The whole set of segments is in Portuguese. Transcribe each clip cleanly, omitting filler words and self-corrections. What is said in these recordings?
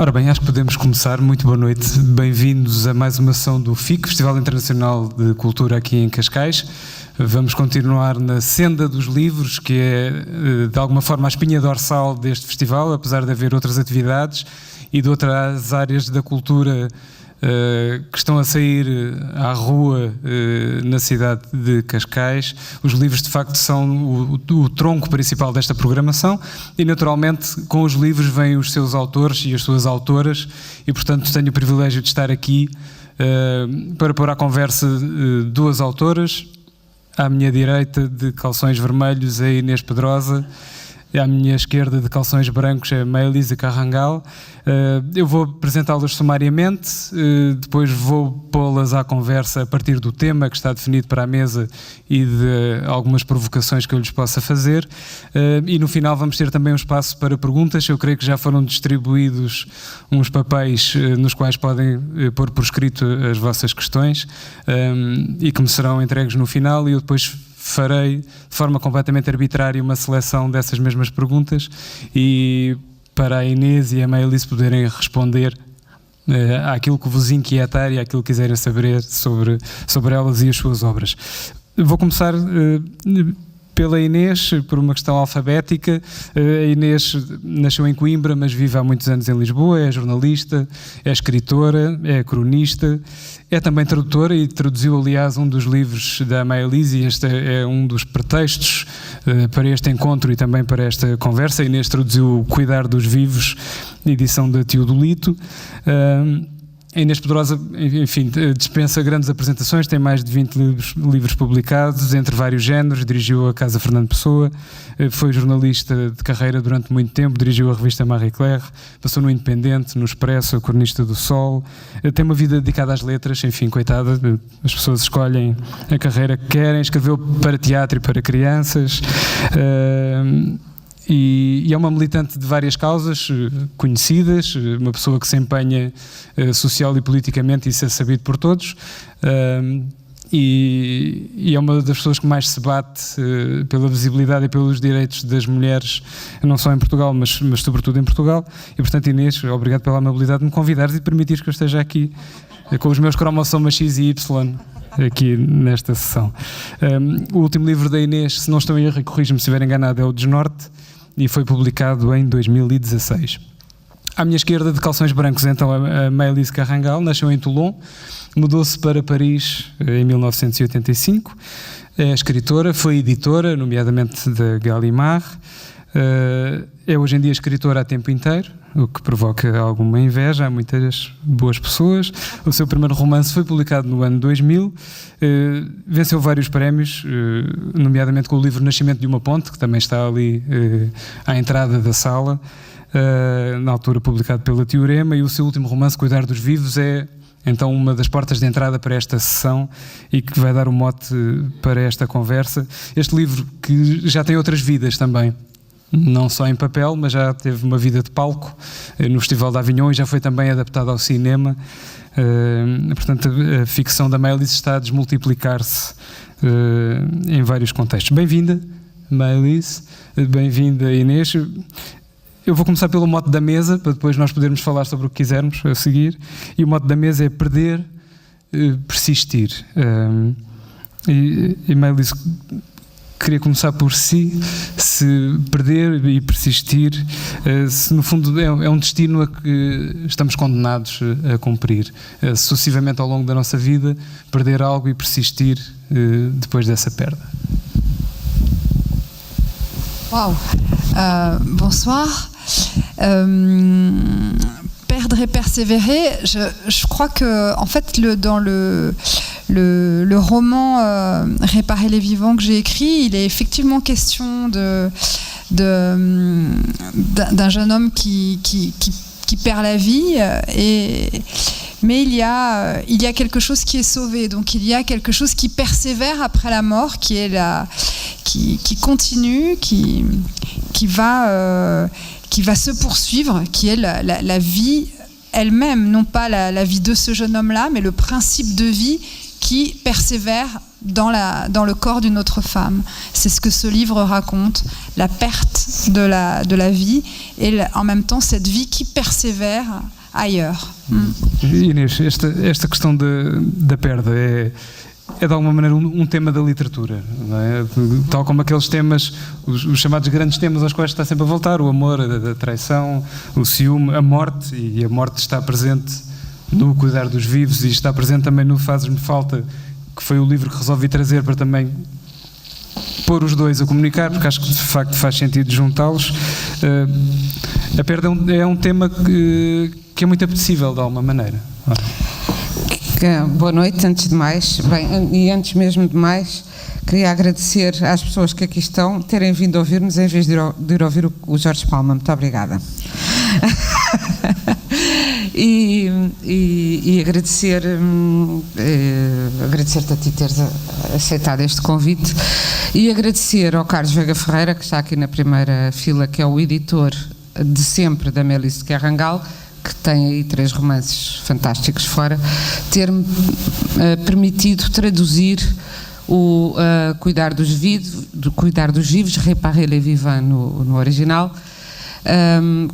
Ora bem, acho que podemos começar. Muito boa noite, bem-vindos a mais uma sessão do FIC, Festival Internacional de Cultura aqui em Cascais. Vamos continuar na senda dos livros, que é de alguma forma a espinha dorsal deste festival, apesar de haver outras atividades e de outras áreas da cultura que estão a sair à rua na cidade de Cascais. Os livros de facto são o tronco principal desta programação e naturalmente com os livros vêm os seus autores e as suas autoras e portanto tenho o privilégio de estar aqui para pôr à conversa duas autoras. À minha direita, de calções vermelhos, a Inês Pedrosa. À minha esquerda, de calções brancos, a Maëlys Carrangal. Eu vou apresentá-las sumariamente, depois vou pô-las à conversa a partir do tema que está definido para a mesa e de algumas provocações que eu lhes possa fazer. E no final vamos ter também um espaço para perguntas. Eu creio que já foram distribuídos uns papéis nos quais podem pôr por escrito as vossas questões e que me serão entregues no final e eu depois farei de forma completamente arbitrária uma seleção dessas mesmas perguntas e para a Inês e a Maëlys poderem responder àquilo que vos inquietar e àquilo que quiserem saber sobre elas e as suas obras. Vou começar pela Inês, por uma questão alfabética. A Inês nasceu em Coimbra, mas vive há muitos anos em Lisboa, é jornalista, é escritora, é cronista, é também tradutora e traduziu, aliás, um dos livros da Maëlys e este é um dos pretextos para este encontro e também para esta conversa. A Inês traduziu Cuidar dos Vivos, edição da Teodolito. A Inês Pedrosa, enfim, dispensa grandes apresentações, tem mais de 20 livros publicados, entre vários géneros, dirigiu a Casa Fernando Pessoa, foi jornalista de carreira durante muito tempo, dirigiu a revista Marie Claire, passou no Independente, no Expresso, a Cronista do Sol, tem uma vida dedicada às letras, enfim, coitada, as pessoas escolhem a carreira que querem, escreveu para teatro e para crianças. E é uma militante de várias causas conhecidas, uma pessoa que se empenha social e politicamente, isso é sabido por todos, e é uma das pessoas que mais se bate pela visibilidade e pelos direitos das mulheres, não só em Portugal, mas sobretudo em Portugal. E portanto, Inês, obrigado pela amabilidade de me convidares e permitires que eu esteja aqui com os meus cromossomas X e Y aqui nesta sessão. O último livro da Inês, se não estou em erro, e corrijo-me se estiver enganado, é o Desnorte, e foi publicado em 2016. À minha esquerda, de calções brancos, então, a Maëlys Carrangal, nasceu em Toulon, mudou-se para Paris em 1985, é escritora, foi editora, nomeadamente da Gallimard, é hoje em dia escritora a tempo inteiro, o que provoca alguma inveja a muitas boas pessoas. O seu primeiro romance foi publicado no ano 2000, venceu vários prémios, nomeadamente com o livro Nascimento de uma Ponte, que também está ali à entrada da sala, na altura publicado pela Teorema, e o seu último romance, Cuidar dos Vivos, é então uma das portas de entrada para esta sessão e que vai dar o mote para esta conversa. Este livro que já tem outras vidas também, não só em papel, mas já teve uma vida de palco no Festival de Avignon e já foi também adaptado ao cinema. Portanto, a ficção da Maëlys está a desmultiplicar-se em vários contextos. Bem-vinda, Maëlys, bem-vinda, Inês. Eu vou começar pelo mote da mesa, para depois nós podermos falar sobre o que quisermos a seguir. E o mote da mesa é perder, persistir. E Maëlys, queria começar por si, se perder e persistir, se no fundo é um destino a que estamos condenados a cumprir, sucessivamente ao longo da nossa vida, perder algo e persistir depois dessa perda. Wow. Bonsoir. Perdre et persévérer, je crois que en fait dans le roman Réparer les vivants que j'ai écrit, il est effectivement question d'un jeune homme qui perd la vie mais il y a quelque chose qui est sauvé, donc il y a quelque chose qui persévère après la mort, qui est qui continue, qui va se poursuivre, qui est la vie elle-même, non pas la vie de ce jeune homme-là, mais le principe de vie qui persévère dans le corps d'une autre femme. C'est ce que ce livre raconte, la perte de la vie et en même temps cette vie qui persévère ailleurs. Inês, esta questão da perda é de alguma maneira um tema da literatura, não é? Tal como aqueles temas, os chamados grandes temas aos quais está sempre a voltar, o amor, a traição, o ciúme, a morte, e a morte está presente no Cuidar dos Vivos e está presente também no Fazes-me Falta, que foi o livro que resolvi trazer para também pôr os dois a comunicar, porque acho que de facto faz sentido juntá-los. A perda é um tema que é muito apetecível de alguma maneira. Boa noite, antes de mais, e antes mesmo de mais, queria agradecer às pessoas que aqui estão terem vindo ouvir-nos em vez de ir ouvir o Jorge Palma. Muito obrigada. E agradecer-te a ti teres aceitado este convite e agradecer ao Carlos Veiga Ferreira, que está aqui na primeira fila, que é o editor de sempre da Méliès de Kerangal, que tem aí 3 romances fantásticos fora, ter-me permitido traduzir o Cuidar dos Vivos, Réparer les Vivants no original,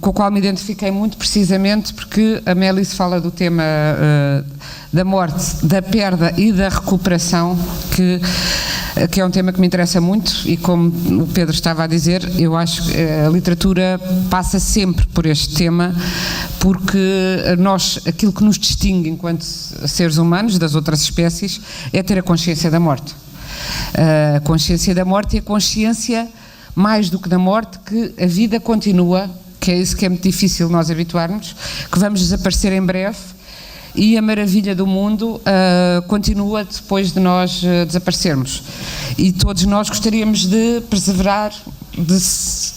com o qual me identifiquei muito precisamente porque a Méliès fala do tema da morte, da perda e da recuperação, que é um tema que me interessa muito, e como o Pedro estava a dizer, eu acho que a literatura passa sempre por este tema, porque aquilo que nos distingue enquanto seres humanos das outras espécies é ter a consciência da morte. A consciência da morte e a consciência, mais do que da morte, que a vida continua, que é isso que é muito difícil nós habituarmos, que vamos desaparecer em breve e a maravilha do mundo continua depois de nós desaparecermos. E todos nós gostaríamos de perseverar, de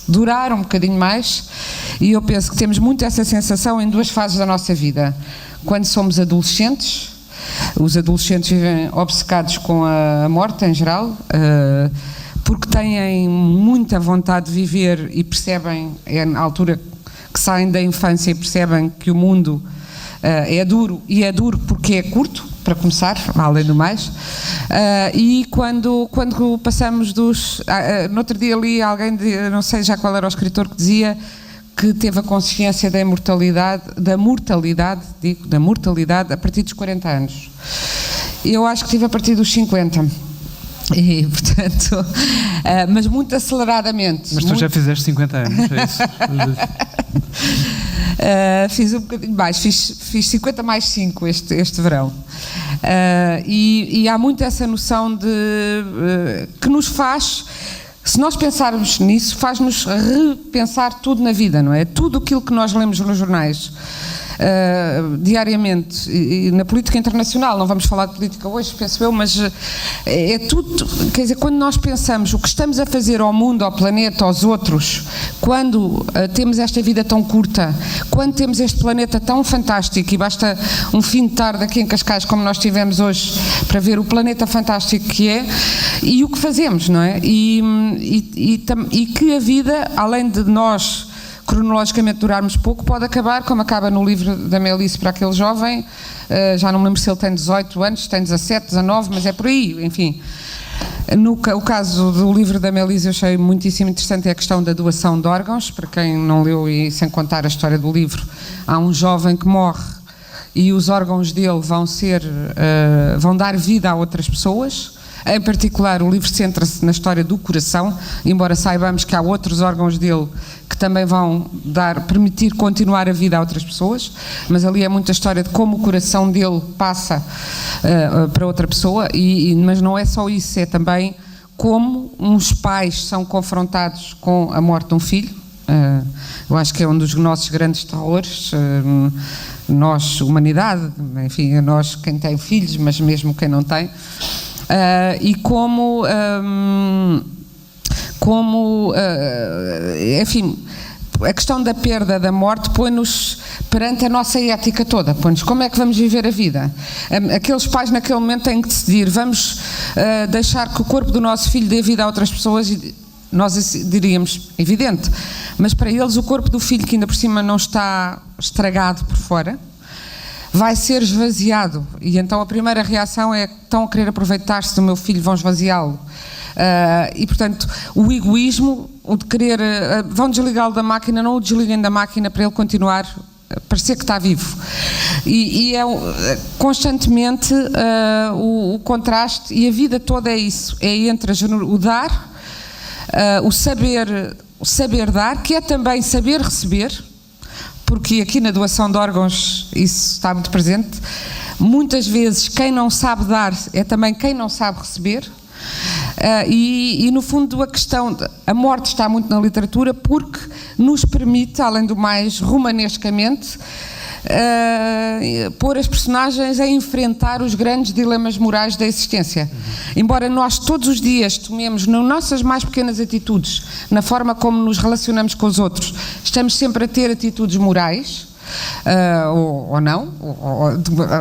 durar um bocadinho mais, e eu penso que temos muito essa sensação em 2 fases da nossa vida. Quando somos adolescentes, os adolescentes vivem obcecados com a morte em geral, porque têm muita vontade de viver e percebem, é na altura que saem da infância e percebem que o mundo é duro, e é duro porque é curto, para começar, além do mais, e quando passamos dos... no outro dia li alguém, não sei já qual era o escritor, que dizia que teve a consciência da mortalidade a partir dos 40 anos. Eu acho que tive a partir dos 50. E, portanto, mas muito aceleradamente. Mas tu já fizeste 50 anos, é isso? Fiz um bocadinho mais, fiz 50 mais 5 este verão. E há muito essa noção que nos faz, se nós pensarmos nisso, faz-nos repensar tudo na vida, não é? Tudo aquilo que nós lemos nos jornais diariamente, e na política internacional, não vamos falar de política hoje, penso eu, mas é tudo, quer dizer, quando nós pensamos o que estamos a fazer ao mundo, ao planeta, aos outros, quando temos esta vida tão curta, quando temos este planeta tão fantástico, e basta um fim de tarde aqui em Cascais, como nós tivemos hoje, para ver o planeta fantástico que é, e o que fazemos, não é? E que a vida, além de nós cronologicamente durarmos pouco, pode acabar, como acaba no livro da Méliès para aquele jovem, já não me lembro se ele tem 18 anos, tem 17, 19, mas é por aí, enfim. O caso do livro da Méliès eu achei muitíssimo interessante, é a questão da doação de órgãos. Para quem não leu, e sem contar a história do livro, há um jovem que morre e os órgãos dele vão dar vida a outras pessoas. Em particular, o livro centra-se na história do coração, embora saibamos que há outros órgãos dele que também vão permitir continuar a vida a outras pessoas, mas ali é muita história de como o coração dele passa para outra pessoa, mas não é só isso, é também como uns pais são confrontados com a morte de um filho. Eu acho que é um dos nossos grandes terrores, nós, humanidade, enfim, nós quem tem filhos, mas mesmo quem não tem. E enfim, a questão da perda, da morte, põe-nos perante a nossa ética toda, põe-nos como é que vamos viver a vida. Aqueles pais naquele momento têm que decidir, vamos deixar que o corpo do nosso filho dê vida a outras pessoas, e nós diríamos, evidente, mas para eles o corpo do filho, que ainda por cima não está estragado por fora, vai ser esvaziado. E então a primeira reação é: estão a querer aproveitar-se do meu filho, vão esvaziá-lo. E portanto o egoísmo, o de querer, vão desligá-lo da máquina, não o desliguem da máquina para ele continuar a parecer que está vivo. E é constantemente o contraste, e a vida toda é isso, é entre o dar, o saber dar, que é também saber receber, porque aqui na doação de órgãos isso está muito presente. Muitas vezes quem não sabe dar é também quem não sabe receber. E no fundo a morte está muito na literatura porque nos permite, além do mais romanescamente, pôr as personagens a enfrentar os grandes dilemas morais da existência. Embora nós todos os dias tomemos nas nossas mais pequenas atitudes, na forma como nos relacionamos com os outros, estamos sempre a ter atitudes morais, ou não,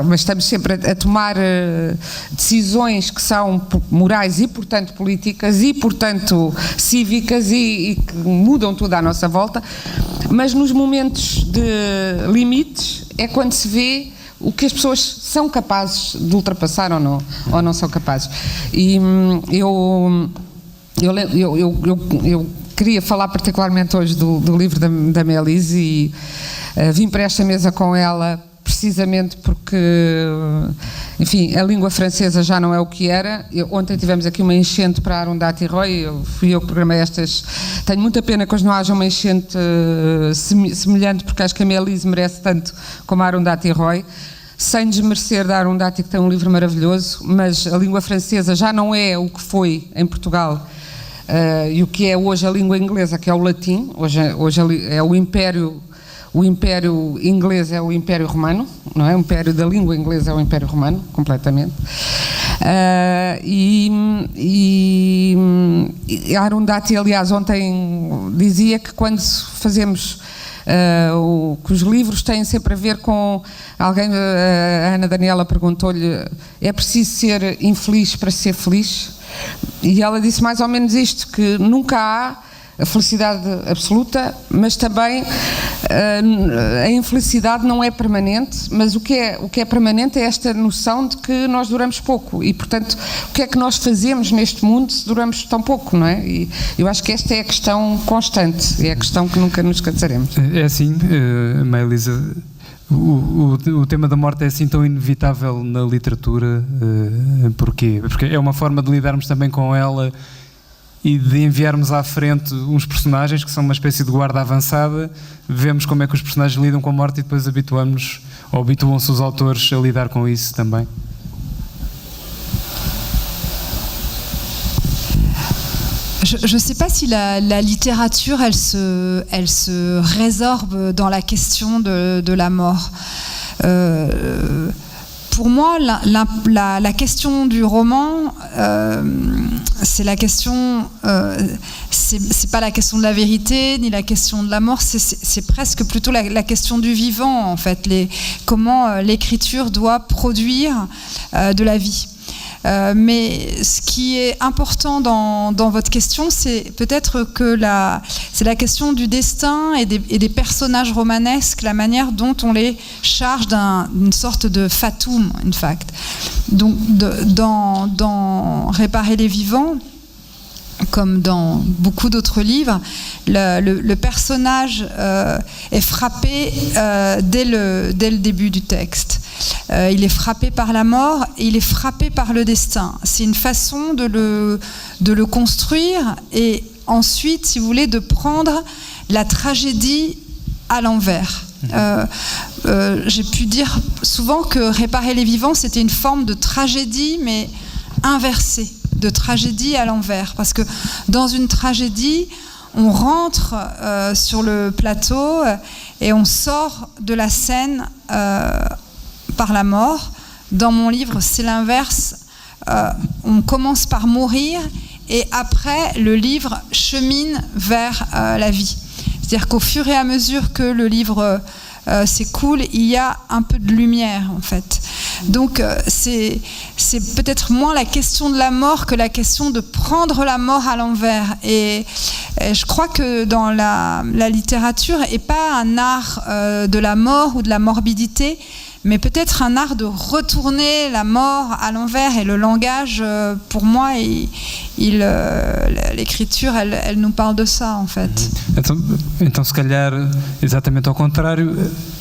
mas estamos sempre a tomar decisões que são morais e portanto políticas e portanto cívicas e que mudam tudo à nossa volta, mas nos momentos de limites é quando se vê o que as pessoas são capazes de ultrapassar ou não são capazes. E eu queria falar particularmente hoje do livro da Melise, e vim para esta mesa com ela precisamente porque, enfim, a língua francesa já não é o que era. Ontem tivemos aqui uma enchente para Arundhati Roy, fui eu que programei estas. Tenho muita pena que hoje não haja uma enchente semelhante, porque acho que a Melise merece tanto como a Arundhati Roy, sem desmerecer da Arundhati, que tem um livro maravilhoso, mas a língua francesa já não é o que foi em Portugal. E o que é hoje a língua inglesa, que é o latim. Hoje é o Império inglês, é o Império Romano, não é? O Império da língua inglesa é o Império Romano, completamente. E a Arundhati, aliás, ontem dizia que quando fazemos que os livros têm sempre a ver com alguém, a Ana Daniela perguntou-lhe: é preciso ser infeliz para ser feliz? E ela disse mais ou menos isto, que nunca há a felicidade absoluta, mas também a infelicidade não é permanente, mas o que é permanente é esta noção de que nós duramos pouco e, portanto, o que é que nós fazemos neste mundo se duramos tão pouco, não é? E eu acho que esta é a questão constante, é a questão que nunca nos cansaremos. É assim, Melise, o tema da morte é assim tão inevitável na literatura, porquê? Porque é uma forma de lidarmos também com ela e de enviarmos à frente uns personagens que são uma espécie de guarda avançada, vemos como é que os personagens lidam com a morte e depois habituam-se os autores a lidar com isso também. Je ne sais pas si la littérature, elle se résorbe dans la question de la mort. Pour moi, la question du roman, c'est la question, c'est pas la question de la vérité ni la question de la mort, c'est presque plutôt la question du vivant, en fait, comment l'écriture doit produire de la vie. Mais ce qui est important dans votre question, c'est peut-être que c'est la question du destin et des personnages romanesques, la manière dont on les charge d'une sorte de fatum, in fact. Donc, dans Réparer les vivants, comme dans beaucoup d'autres livres, le personnage est frappé dès le début du texte. Il est frappé par la mort et il est frappé par le destin. C'est une façon de le construire et ensuite, si vous voulez, de prendre la tragédie à l'envers. J'ai pu dire souvent que Réparer les vivants, c'était une forme de tragédie, mais inversée, de tragédie à l'envers. Parce que dans une tragédie, on rentre sur le plateau et on sort de la scène par la mort. Dans mon livre, c'est l'inverse. On commence par mourir et après, le livre chemine vers la vie. C'est-à-dire qu'au fur et à mesure que le livre s'écoule, il y a un peu de lumière, en fait. Donc, c'est peut-être moins la question de la mort que la question de prendre la mort à l'envers. Et je crois que dans la littérature, et pas un art de la mort ou de la morbidité, mais peut-être un art de retourner la mort à l'envers. Et le langage, pour moi, l'écriture, elle nous parle de ça, en fait. Então, se calhar, exatamente ao contrário,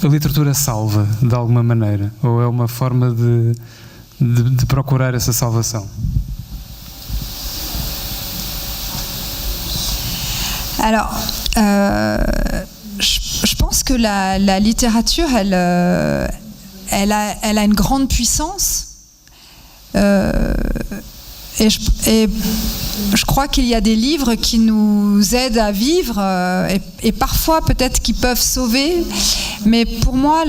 a literatura salva, de alguma maneira, ou é uma forma de procurar essa salvação? Alors, je pense que la littérature, elle a une grande puissance. Et je crois qu'il y a des livres qui nous aident à vivre et parfois peut-être qui peuvent sauver. Mais pour moi,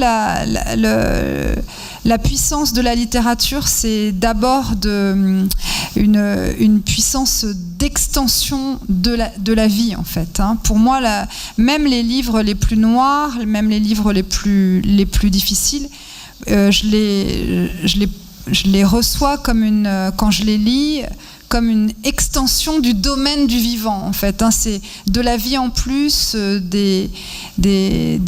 la puissance de la littérature, c'est d'abord une puissance d'extension de la vie, en fait. Pour moi, même les livres les plus noirs, même les livres les plus difficiles, je les reçois quand je les lis, comme une extension du domaine du vivant, en fait. C'est de la vie en plus, des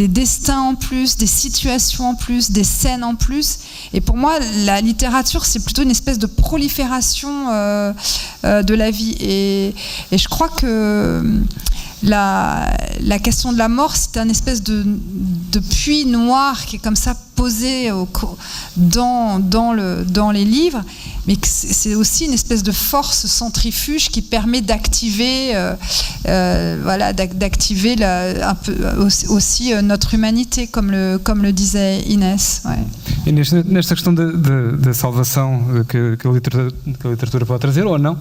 destins en plus, des situations en plus, des scènes en plus. Et pour moi, la littérature, c'est plutôt une espèce de prolifération de la vie. Et je crois que la question de la mort, c'est un espèce de puits noir qui est comme ça posé dans les livres, mais c'est aussi une espèce de force centrifuge qui permet d'activer un peu aussi notre humanité, comme le disait Inès. Ouais. E nesta questão da salvação que a literatura pode trazer, ou não,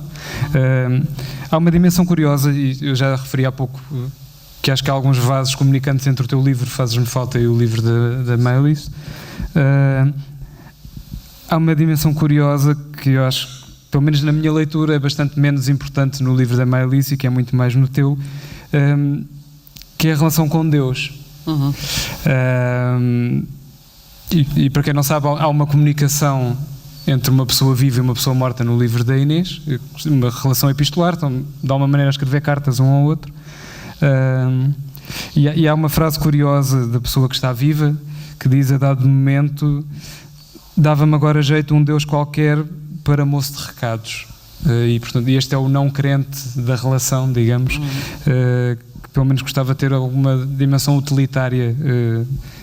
há uma dimensão curiosa, e eu já referi há pouco, que acho que há alguns vasos comunicantes entre o teu livro Fazes-me Falta e o livro da Maëlys. Há uma dimensão curiosa que eu acho, pelo menos na minha leitura, é bastante menos importante no livro da Maëlys e que é muito mais no teu, que é a relação com Deus. Uhum. E para quem não sabe, há uma comunicação entre uma pessoa viva e uma pessoa morta no livro da Inês, uma relação epistolar, então dá uma maneira a escrever cartas um ao outro. E há uma frase curiosa da pessoa que está viva que diz: a dado momento dava-me agora jeito um Deus qualquer para moço de recados. E portanto este é o não crente da relação, digamos, que pelo menos gostava de ter alguma dimensão utilitária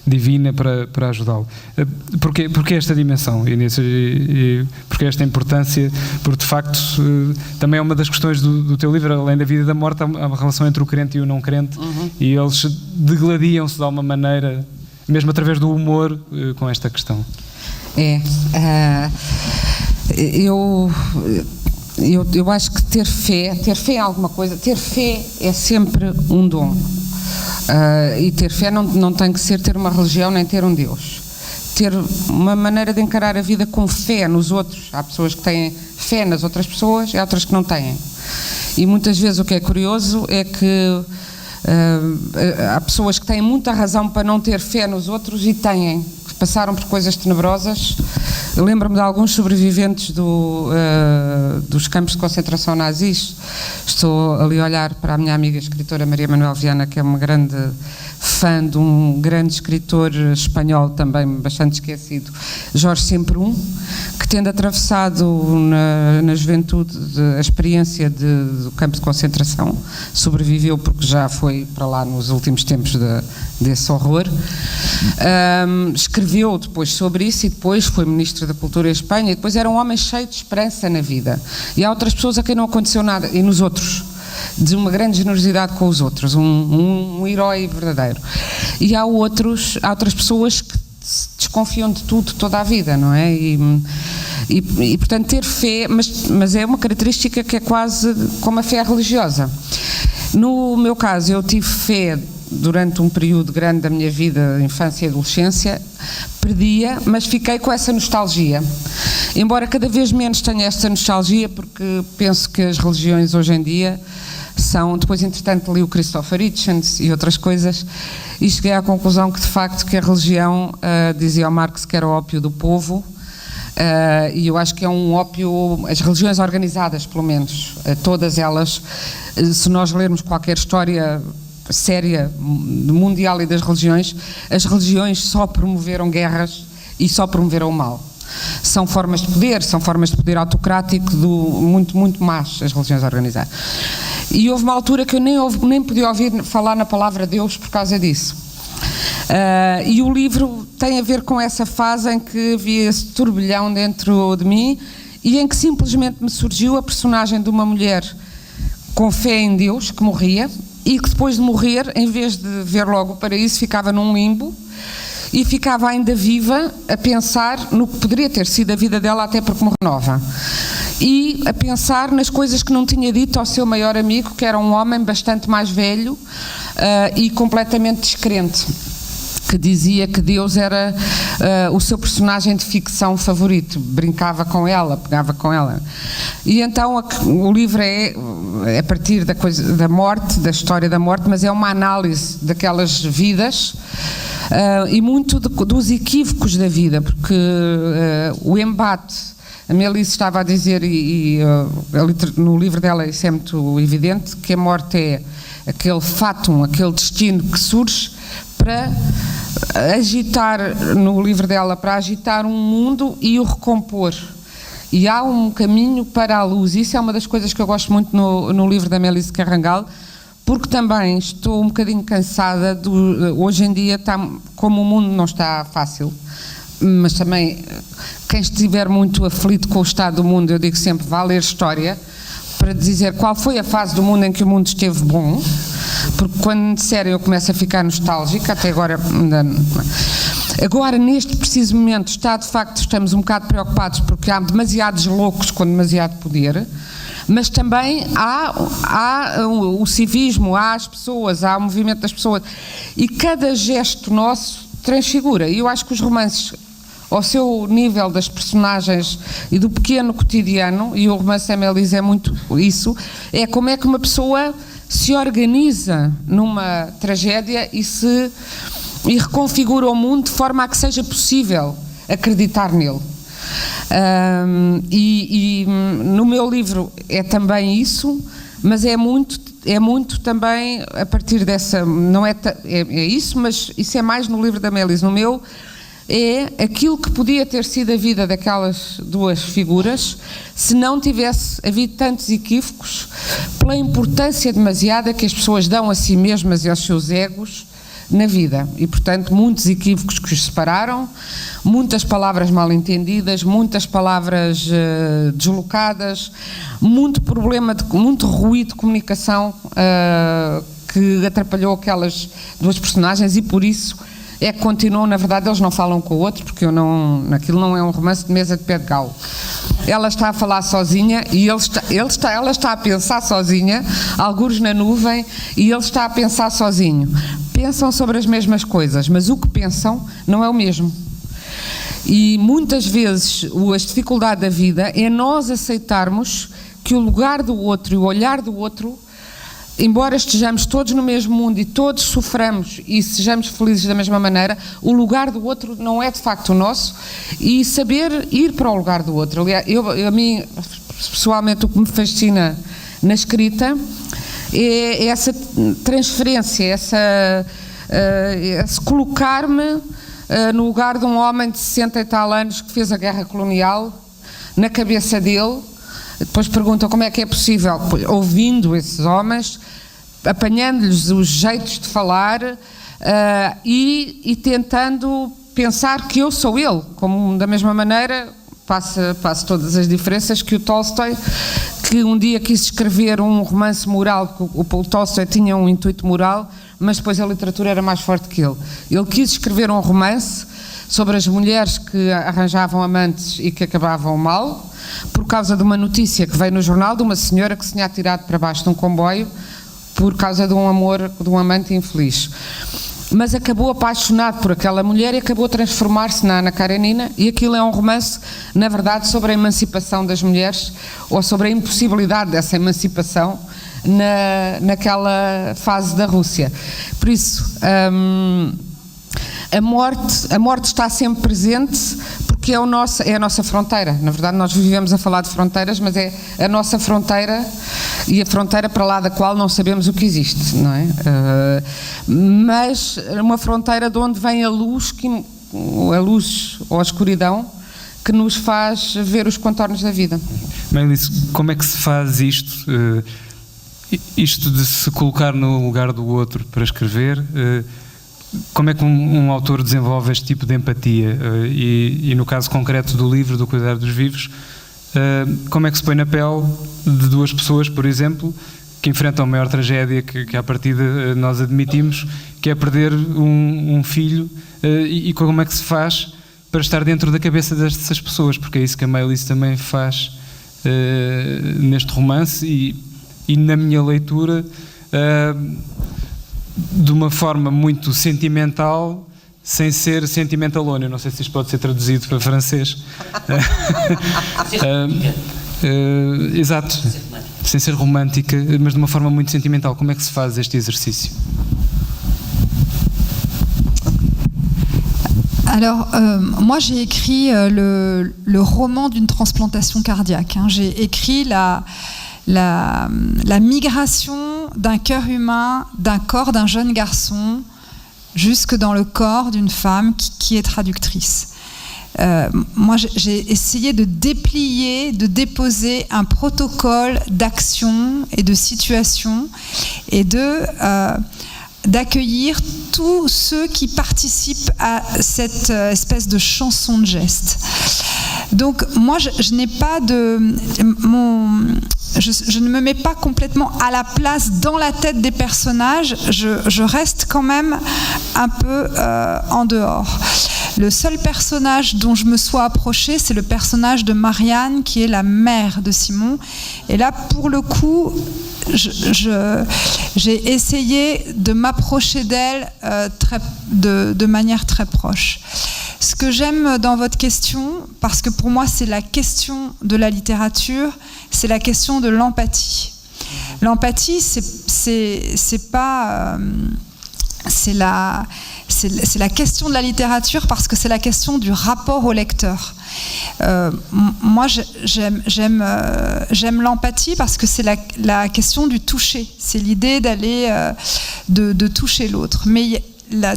divina para ajudá-lo. Porquê esta dimensão, Inês? E porquê esta importância? Porque de facto também é uma das questões do teu livro, além da vida e da morte, há uma relação entre o crente e o não crente, e eles degladiam-se de alguma maneira, mesmo através do humor, com esta questão. Eu acho que ter fé em alguma coisa, ter fé é sempre um dom. E ter fé não tem que ser ter uma religião nem ter um Deus. Ter uma maneira de encarar a vida com fé nos outros. Há pessoas que têm fé nas outras pessoas e há outras que não têm. E muitas vezes o que é curioso é que há pessoas que têm muita razão para não ter fé nos outros e têm, que passaram por coisas tenebrosas. Eu lembro-me de alguns sobreviventes dos campos de concentração nazis. Estou ali a olhar para a minha amiga escritora Maria Manuel Viana, que é uma grande fã de um grande escritor espanhol também bastante esquecido, Jorge Semprún, que tendo atravessado na juventude a experiência do campo de concentração, sobreviveu porque já foi para lá nos últimos tempos desse horror, escreveu depois sobre isso e depois foi Ministro da Cultura em Espanha e depois era um homem cheio de esperança na vida. E há outras pessoas a quem não aconteceu nada, e nos outros, de uma grande generosidade com os outros, um herói verdadeiro. E há outras pessoas que desconfiam de tudo toda a vida, não é? E portanto ter fé, mas é uma característica que é quase como a fé religiosa. No meu caso, eu tive fé durante um período grande da minha vida, infância e adolescência, perdia, mas fiquei com essa nostalgia. Embora cada vez menos tenha esta nostalgia, porque penso que as religiões hoje em dia são, depois entretanto li o Christopher Hitchens e outras coisas, e cheguei à conclusão que de facto que a religião, dizia o Marx, que era o ópio do povo, e eu acho que é um ópio, as religiões organizadas pelo menos, todas elas, se nós lermos qualquer história séria mundial e das religiões, as religiões só promoveram guerras e só promoveram o mal. São formas de poder autocrático, muito, muito más, as religiões organizadas. E houve uma altura que eu nem podia ouvir falar na palavra Deus por causa disso. E o livro tem a ver com essa fase em que havia esse turbilhão dentro de mim e em que simplesmente me surgiu a personagem de uma mulher com fé em Deus, que morria, e que depois de morrer, em vez de ver logo o paraíso, ficava num limbo e ficava ainda viva a pensar no que poderia ter sido a vida dela, até porque morreu nova, e a pensar nas coisas que não tinha dito ao seu maior amigo, que era um homem bastante mais velho e completamente descrente, que dizia que Deus era o seu personagem de ficção favorito, brincava com ela, pegava com ela. E então o livro é a partir da morte, da história da morte, mas é uma análise daquelas vidas e muito dos equívocos da vida, porque o embate, a Melissa estava a dizer, no livro dela isso é muito evidente, que a morte é aquele fatum, aquele destino que surge para agitar, no livro dela, para agitar um mundo e o recompor. E há um caminho para a luz. Isso é uma das coisas que eu gosto muito no livro da Melissa Carrangal, porque também estou um bocadinho cansada, hoje em dia, como o mundo não está fácil, mas também quem estiver muito aflito com o estado do mundo, eu digo sempre, vá ler história, para dizer qual foi a fase do mundo em que o mundo esteve bom, porque quando me disserem eu começo a ficar nostálgica, até agora neste preciso momento de facto estamos um bocado preocupados porque há demasiados loucos com demasiado poder, mas também há o civismo, há as pessoas, há o movimento das pessoas, e cada gesto nosso transfigura. E eu acho que os romances, ao seu nível das personagens e do pequeno cotidiano, e o romance da Melissa é muito isso, é como é que uma pessoa se organiza numa tragédia e reconfigura o mundo de forma a que seja possível acreditar nele. No meu livro é também isso, mas é muito também a partir dessa, não é isso, mas isso é mais no livro da Melissa. No meu é aquilo que podia ter sido a vida daquelas duas figuras se não tivesse havido tantos equívocos, pela importância demasiada que as pessoas dão a si mesmas e aos seus egos na vida, e portanto muitos equívocos que os separaram, muitas palavras mal entendidas, muitas palavras deslocadas, muito ruído de comunicação que atrapalhou aquelas duas personagens, e por isso é que continuam, na verdade eles não falam com o outro, porque aquilo não é um romance de mesa de pé de galo. Ela está a falar sozinha e ela está a pensar sozinha, algures na nuvem, e ele está a pensar sozinho. Pensam sobre as mesmas coisas, mas o que pensam não é o mesmo. E muitas vezes a dificuldade da vida é nós aceitarmos que o lugar do outro e o olhar do outro, embora estejamos todos no mesmo mundo e todos soframos e sejamos felizes da mesma maneira, o lugar do outro não é de facto o nosso, e saber ir para o lugar do outro. Aliás, a mim, pessoalmente, o que me fascina na escrita é essa transferência, esse colocar-me no lugar de um homem de 60 e tal anos que fez a guerra colonial, na cabeça dele. Depois perguntam como é que é possível, ouvindo esses homens, apanhando-lhes os jeitos de falar e tentando pensar que eu sou ele, como da mesma maneira passa todas as diferenças que o Tolstói, que um dia quis escrever um romance moral, porque o Tolstói tinha um intuito moral, mas depois a literatura era mais forte que ele. Ele quis escrever um romance sobre as mulheres que arranjavam amantes e que acabavam mal, por causa de uma notícia que veio no jornal de uma senhora que se tinha atirado para baixo de um comboio por causa de um amor, de um amante infeliz. Mas acabou apaixonado por aquela mulher e acabou a transformar-se na Ana Karenina, e aquilo é um romance, na verdade, sobre a emancipação das mulheres, ou sobre a impossibilidade dessa emancipação naquela fase da Rússia. Por isso, a morte está sempre presente, porque é a nossa fronteira. Na verdade, nós vivemos a falar de fronteiras, mas é a nossa fronteira, e a fronteira para lá da qual não sabemos o que existe, não é? Mas uma fronteira de onde vem a luz a luz ou a escuridão, que nos faz ver os contornos da vida. Maëlys, como é que se faz isto? Isto de se colocar no lugar do outro para escrever, como é que um autor desenvolve este tipo de empatia? E no caso concreto do livro, do Cuidar dos Vivos, como é que se põe na pele de duas pessoas, por exemplo, que enfrentam a maior tragédia que à partida nós admitimos, que é perder um filho, e como é que se faz para estar dentro da cabeça dessas pessoas? Porque é isso que a Maëlys também faz neste romance e na minha leitura, de uma forma muito sentimental, sem ser sentimentalona. Eu não sei se isto pode ser traduzido para francês. Exato, sem ser romântica, mas de uma forma muito sentimental. Como é que se faz este exercício? Alors, moi j'ai écrit le roman d'une transplantation cardiaque. J'ai écrit la migration d'un cœur humain, d'un corps d'un jeune garçon, jusque dans le corps d'une femme qui est traductrice. Moi j'ai essayé de déplier, de déposer un protocole d'action et de situation et d'accueillir tous ceux qui participent à cette espèce de chanson de geste. Donc moi je n'ai pas je ne me mets pas complètement à la place dans la tête des personnages, je reste quand même un peu en dehors. Le seul personnage dont je me sois approchée, c'est le personnage de Marianne, qui est la mère de Simon. Et là, pour le coup, j'ai essayé de m'approcher d'elle de manière très proche. Ce que j'aime dans votre question, parce que pour moi c'est la question de la littérature, c'est la question de l'empathie. L'empathie, c'est pas... c'est la question de la littérature parce que c'est la question du rapport au lecteur. Moi, j'aime l'empathie parce que c'est la question du toucher. C'est l'idée d'aller de toucher l'autre. Mais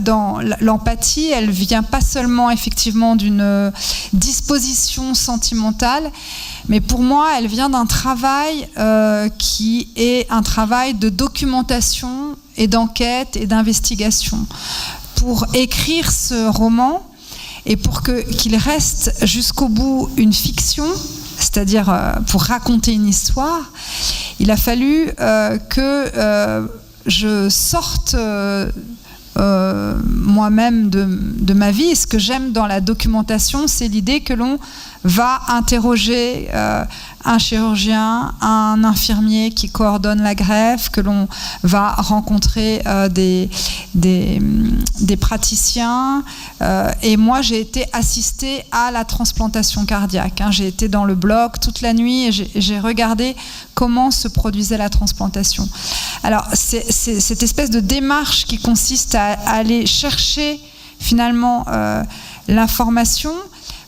dans l'empathie, elle vient pas seulement effectivement d'une disposition sentimentale, mais pour moi, elle vient d'un travail qui est un travail de documentation et d'enquête et d'investigation. Pour écrire ce roman et pour qu'il reste jusqu'au bout une fiction, c'est-à-dire pour raconter une histoire, il a fallu que je sorte moi-même de ma vie. Et ce que j'aime dans la documentation, c'est l'idée que l'on va interroger un chirurgien, un infirmier qui coordonne la greffe, que l'on va rencontrer des praticiens. Et moi, j'ai été assistée à la transplantation cardiaque. J'ai été dans le bloc toute la nuit et j'ai regardé comment se produisait la transplantation. Alors, c'est cette espèce de démarche qui consiste à aller chercher finalement l'information.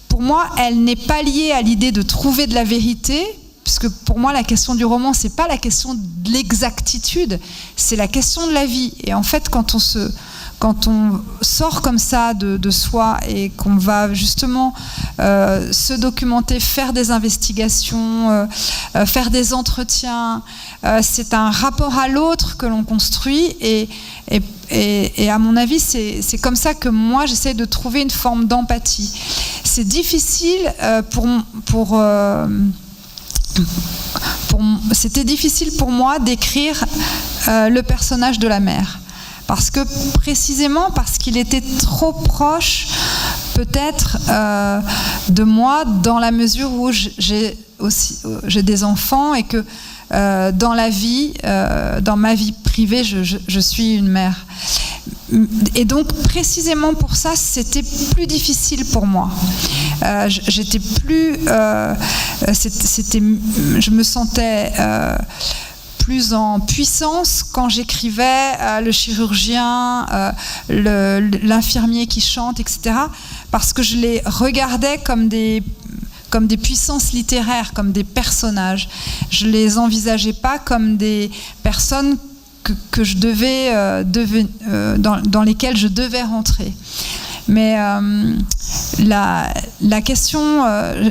Pour moi, elle n'est pas liée à l'idée de trouver de la vérité, puisque pour moi, la question du roman, c'est pas la question de l'exactitude, c'est la question de la vie. Et en fait, quand on sort comme ça de soi et qu'on va justement se documenter, faire des investigations, faire des entretiens, c'est un rapport à l'autre que l'on construit et à mon avis, c'est comme ça que moi, j'essaie de trouver une forme d'empathie. C'est difficile c'était difficile pour moi d'écrire le personnage de la mère. Précisément parce qu'il était trop proche peut-être de moi dans la mesure où j'ai des enfants et que dans ma vie privée, je suis une mère. Et donc précisément pour ça, c'était plus difficile pour moi. J'étais plus, je me sentais plus en puissance quand j'écrivais le chirurgien, l'infirmier qui chante, etc. Parce que je les regardais comme des puissances littéraires, comme des personnages. Je les envisageais pas comme des personnes que je devais dans lesquelles je devais rentrer. Mais la question,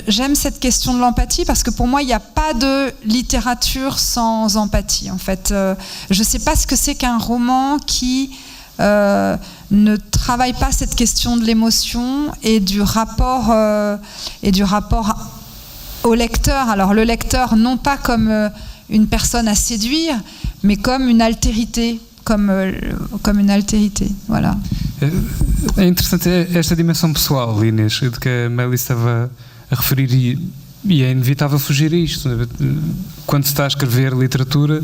j'aime cette question de l'empathie parce que pour moi, il n'y a pas de littérature sans empathie. En fait, je ne sais pas ce que c'est qu'un roman qui ne travaille pas cette question de l'émotion et du rapport au lecteur. Alors le lecteur, non pas comme une personne à séduire, mais comme une altérité, comme une altérité. Voilà. É interessante esta dimensão pessoal, Inês, de que a Amélie estava a referir, e é inevitável fugir a isto. Quando se está a escrever literatura,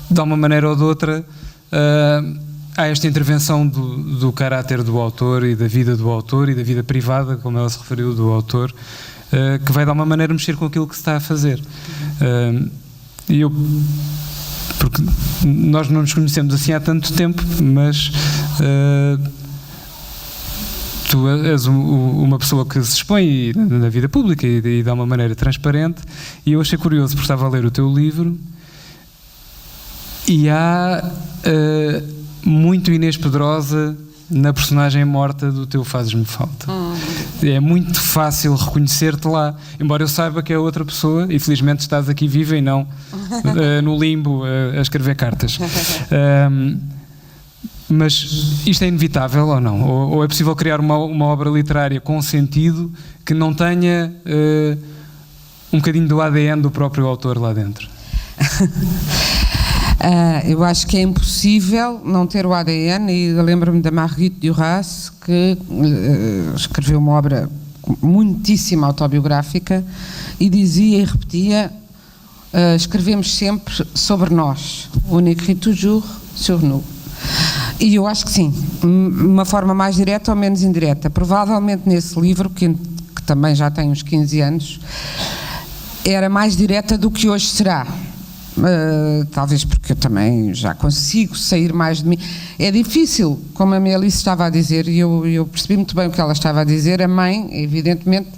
de uma maneira ou de outra, há esta intervenção do caráter do autor e da vida do autor e da vida privada, como ela se referiu, do autor, que vai de alguma maneira mexer com aquilo que se está a fazer. Porque nós não nos conhecemos assim há tanto tempo, mas tu és uma pessoa que se expõe na vida pública e de uma maneira transparente, e eu achei curioso porque estava a ler o teu livro e há muito Inês Pedrosa na personagem morta do teu Fazes-me Falta. É muito fácil reconhecer-te lá, embora eu saiba que é outra pessoa e felizmente estás aqui viva e não no limbo a escrever cartas. Mas isto é inevitável ou não? Ou é possível criar uma obra literária com sentido que não tenha um bocadinho do ADN do próprio autor lá dentro? Eu acho que é impossível não ter o ADN, e eu lembro-me da Marguerite Duras, que escreveu uma obra muitíssimo autobiográfica e dizia e repetia: escrevemos sempre sobre nós, on écrit toujours sur nous. E eu acho que sim, uma forma mais direta ou menos indireta. Provavelmente nesse livro, que também já tem uns 15 anos, era mais direta do que hoje será. Talvez porque eu também já consigo sair mais de mim. É difícil, como a Melissa estava a dizer, e eu percebi muito bem o que ela estava a dizer. A mãe, evidentemente,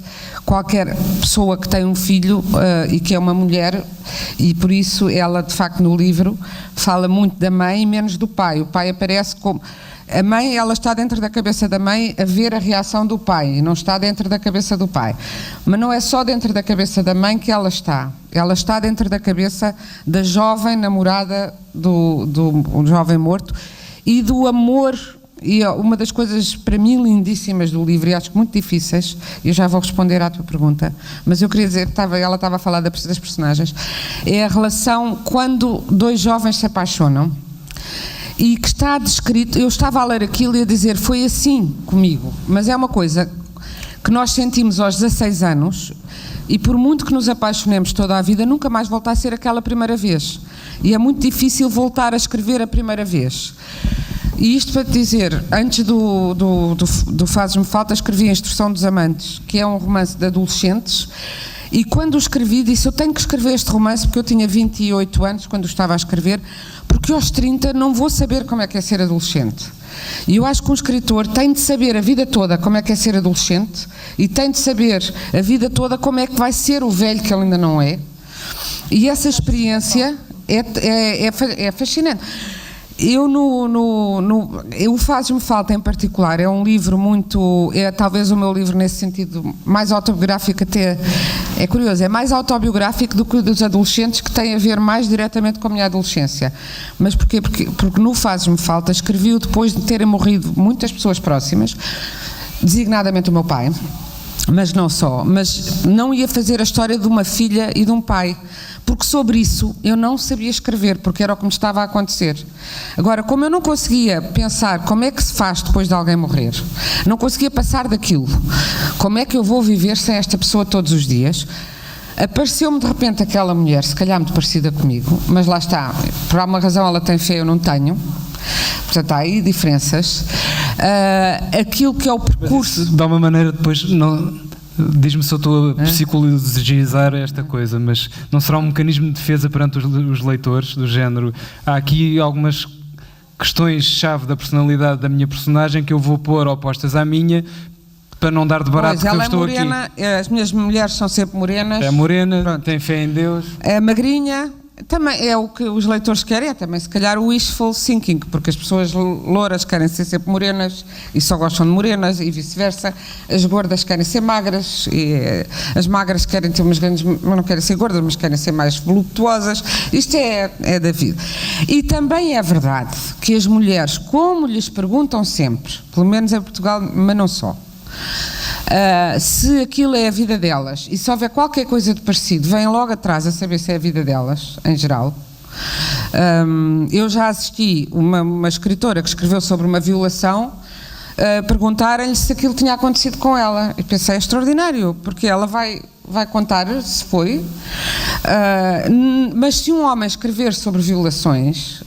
qualquer pessoa que tem um filho e que é uma mulher, e por isso ela, de facto, no livro fala muito da mãe e menos do pai. O pai aparece como... A mãe, ela está dentro da cabeça da mãe a ver a reação do pai, e não está dentro da cabeça do pai. Mas não é só dentro da cabeça da mãe que ela está dentro da cabeça da jovem namorada do jovem morto e do amor. E uma das coisas para mim lindíssimas do livro, e acho que muito difíceis, eu já vou responder à tua pergunta, mas eu queria dizer que ela estava a falar das personagens, é a relação quando dois jovens se apaixonam. E que está descrito, eu estava a ler aquilo e a dizer, foi assim comigo, mas é uma coisa que nós sentimos aos 16 anos, e por muito que nos apaixonemos toda a vida, nunca mais volta a ser aquela primeira vez. E é muito difícil voltar a escrever a primeira vez. E isto para te dizer, antes do Fazes-me Falta, escrevi A Instrução dos Amantes, que é um romance de adolescentes. E quando o escrevi, disse, eu tenho que escrever este romance, porque eu tinha 28 anos quando o estava a escrever, porque aos 30 não vou saber como é que é ser adolescente. E eu acho que um escritor tem de saber a vida toda como é que é ser adolescente, e tem de saber a vida toda como é que vai ser o velho que ele ainda não é. E essa experiência é fascinante. O Fazes-me Falta, em particular, é um livro muito... É talvez o meu livro, nesse sentido, mais autobiográfico até... É curioso, é mais autobiográfico do que o dos adolescentes, que tem a ver mais diretamente com a minha adolescência. Mas porquê? Porque no Fazes-me Falta escrevi-o depois de terem morrido muitas pessoas próximas, designadamente o meu pai, mas não só. Mas não ia fazer a história de uma filha e de um pai, porque sobre isso eu não sabia escrever, porque era o que me estava a acontecer. Agora, como eu não conseguia pensar como é que se faz depois de alguém morrer, não conseguia passar daquilo, como é que eu vou viver sem esta pessoa todos os dias, apareceu-me de repente aquela mulher, se calhar muito parecida comigo, mas lá está, por alguma razão ela tem fé, eu não tenho, portanto há aí diferenças. Aquilo que é o percurso... De alguma maneira depois... não... Diz-me se eu estou a psicologizar esta coisa, mas não será um mecanismo de defesa perante os leitores, do género, há aqui algumas questões-chave da personalidade da minha personagem que eu vou pôr opostas à minha, para não dar de barato que eu estou morena, aqui. As minhas mulheres são sempre morenas. É morena, pronto. Tem fé em Deus. É magrinha, também é o que os leitores querem, é também se calhar o wishful thinking, porque as pessoas louras querem ser sempre morenas e só gostam de morenas e vice-versa, as gordas querem ser magras e as magras querem ter umas grandes, não querem ser gordas, mas querem ser mais voluptuosas. Isto é da vida. E também é verdade que as mulheres, como lhes perguntam sempre, pelo menos em Portugal, mas não só, se aquilo é a vida delas e se houver qualquer coisa de parecido, vêm logo atrás a saber se é a vida delas, em geral. Eu já assisti uma escritora que escreveu sobre uma violação, perguntarem-lhe se aquilo tinha acontecido com ela, e pensei, é extraordinário, porque ela vai contar se foi, mas se um homem escrever sobre violações,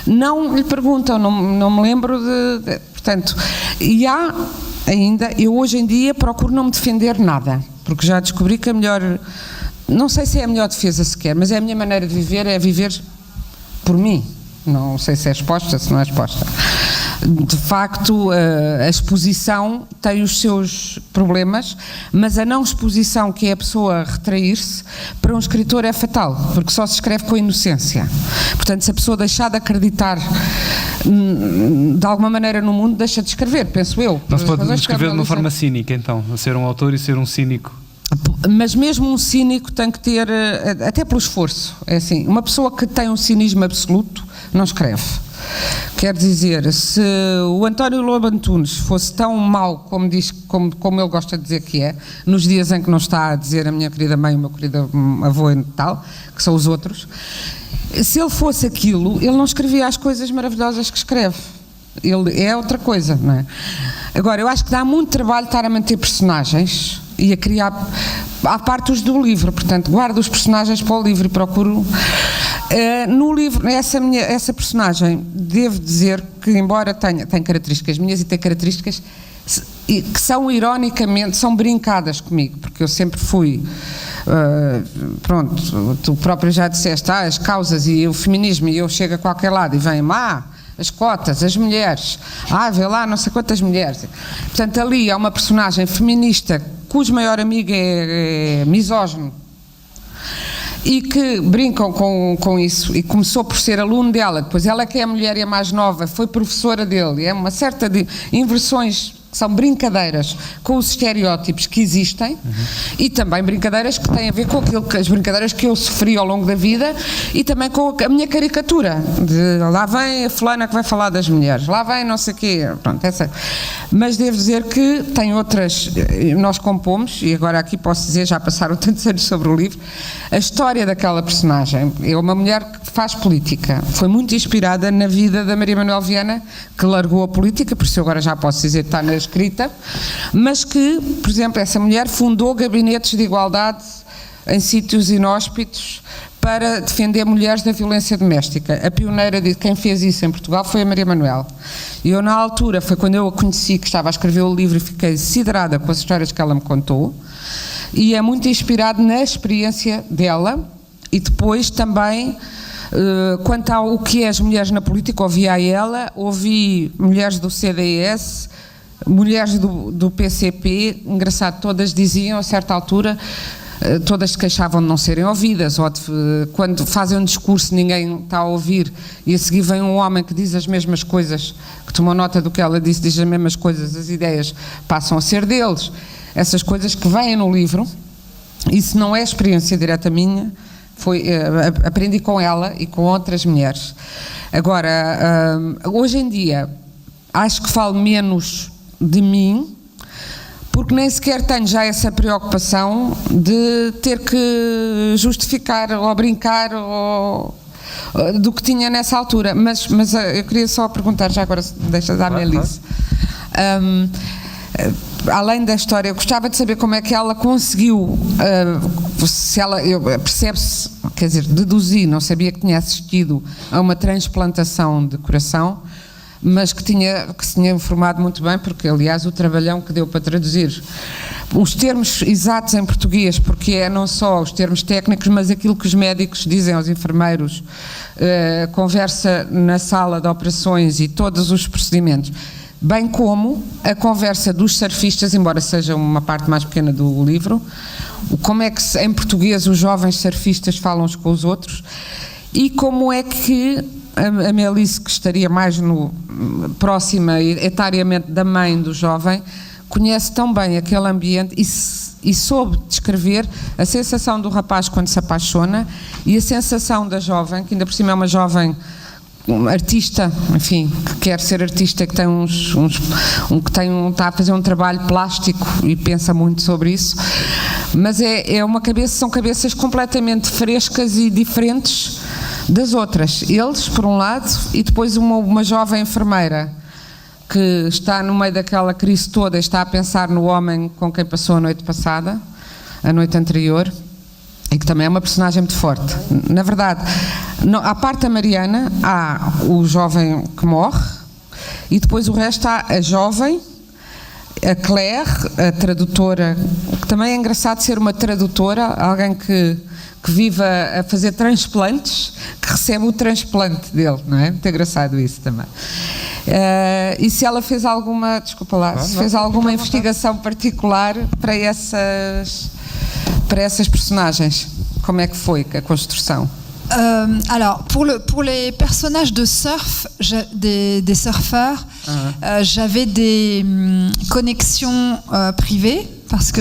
não lhe perguntam, não me lembro portanto, e há ainda, eu hoje em dia procuro não me defender nada, porque já descobri que a melhor, não sei se é a melhor defesa sequer, mas é a minha maneira de viver, é viver por mim, não sei se é exposta, se não é exposta. De facto, a exposição tem os seus problemas, mas a não exposição, que é a pessoa retrair-se, para um escritor é fatal, porque só se escreve com a inocência. Portanto, se a pessoa deixar de acreditar de alguma maneira no mundo, deixa de escrever, penso eu. Não se pode escrever de uma forma cínica, então, ser um autor e ser um cínico. Mas mesmo um cínico tem que ter, até pelo esforço, é assim, uma pessoa que tem um cinismo absoluto não escreve. Quer dizer, se o António Lobo Antunes fosse tão mau como ele gosta de dizer que é, nos dias em que não está a dizer a minha querida mãe, o meu querido avô e tal, que são os outros, se ele fosse aquilo, ele não escrevia as coisas maravilhosas que escreve. Ele é outra coisa, não é? Agora, eu acho que dá muito trabalho estar a manter personagens e a criar, à parte os do livro, portanto, guardo os personagens para o livro e procuro. No livro, essa personagem, devo dizer que, embora tenha características minhas e tem características que são ironicamente, são brincadas comigo, porque eu sempre fui, pronto, tu próprio já disseste, as causas e o feminismo, e eu chego a qualquer lado e vem-me, as cotas, as mulheres, vê lá não sei quantas mulheres. Portanto, ali há uma personagem feminista cujo maior amigo é misógino e que brincam com isso, e começou por ser aluno dela, depois ela que é a mulher e a mais nova, foi professora dele, é uma certa de inversões, que são brincadeiras com os estereótipos que existem, e também brincadeiras que têm a ver com as brincadeiras que eu sofri ao longo da vida, e também com a minha caricatura de lá vem a fulana que vai falar das mulheres, lá vem não sei o quê, pronto, mas devo dizer que tem outras, nós compomos, e agora aqui posso dizer, já passaram tantos anos sobre o livro, a história daquela personagem é uma mulher que faz política, foi muito inspirada na vida da Maria Manuel Viana, que largou a política, por isso eu agora já posso dizer que está na escrita, mas que, por exemplo, essa mulher fundou gabinetes de igualdade em sítios inóspitos para defender mulheres da violência doméstica. A pioneira de quem fez isso em Portugal foi a Maria Manuel. E eu, na altura, foi quando eu a conheci, que estava a escrever o livro, e fiquei siderada com as histórias que ela me contou, e é muito inspirado na experiência dela, e depois também quanto ao que é as mulheres na política, ouvi a ela, ouvi mulheres do CDS, mulheres do PCP, engraçado, todas diziam a certa altura, todas se queixavam de não serem ouvidas, ou quando fazem um discurso ninguém está a ouvir, e a seguir vem um homem que diz as mesmas coisas, que tomou nota do que ela disse, diz as mesmas coisas, as ideias passam a ser deles, essas coisas que vêm no livro. Isso não é experiência direta minha, aprendi com ela e com outras mulheres. Agora, hoje em dia, acho que falo menos de mim, porque nem sequer tenho já essa preocupação de ter que justificar ou brincar do que tinha nessa altura. Mas eu queria só perguntar, já agora deixa-me à Melissa. Além da história, eu gostava de saber como é que ela conseguiu, percebe-se, quer dizer, deduzi, não sabia que tinha assistido a uma transplantação de coração, mas que se tinha informado muito bem, porque aliás o trabalhão que deu para traduzir os termos exatos em português, porque é não só os termos técnicos, mas aquilo que os médicos dizem aos enfermeiros, conversa na sala de operações e todos os procedimentos, bem como a conversa dos surfistas, embora seja uma parte mais pequena do livro, como é que em português os jovens surfistas falam uns com os outros e como é que a Méliès, que estaria mais próxima etariamente da mãe do jovem, conhece tão bem aquele ambiente e soube descrever a sensação do rapaz quando se apaixona e a sensação da jovem, que ainda por cima é uma jovem artista, enfim, que quer ser artista, que tem está a fazer um trabalho plástico e pensa muito sobre isso, mas são cabeças completamente frescas e diferentes das outras. Eles, por um lado, e depois uma jovem enfermeira que está no meio daquela crise toda e está a pensar no homem com quem passou a noite passada, a noite anterior, e que também é uma personagem muito forte. Na verdade, à parte da Mariana, há o jovem que morre, e depois o resto há a jovem, a Claire, a tradutora, que também é engraçado ser uma tradutora, alguém que vive a fazer transplantes, que recebe o transplante dele, não é? Muito engraçado isso também. E se ela fez alguma, fez alguma investigação particular para essas personagens? Como é que foi a construção? Alors, pour les personnages de surf, des surfeurs, j'avais des connexions privées parce que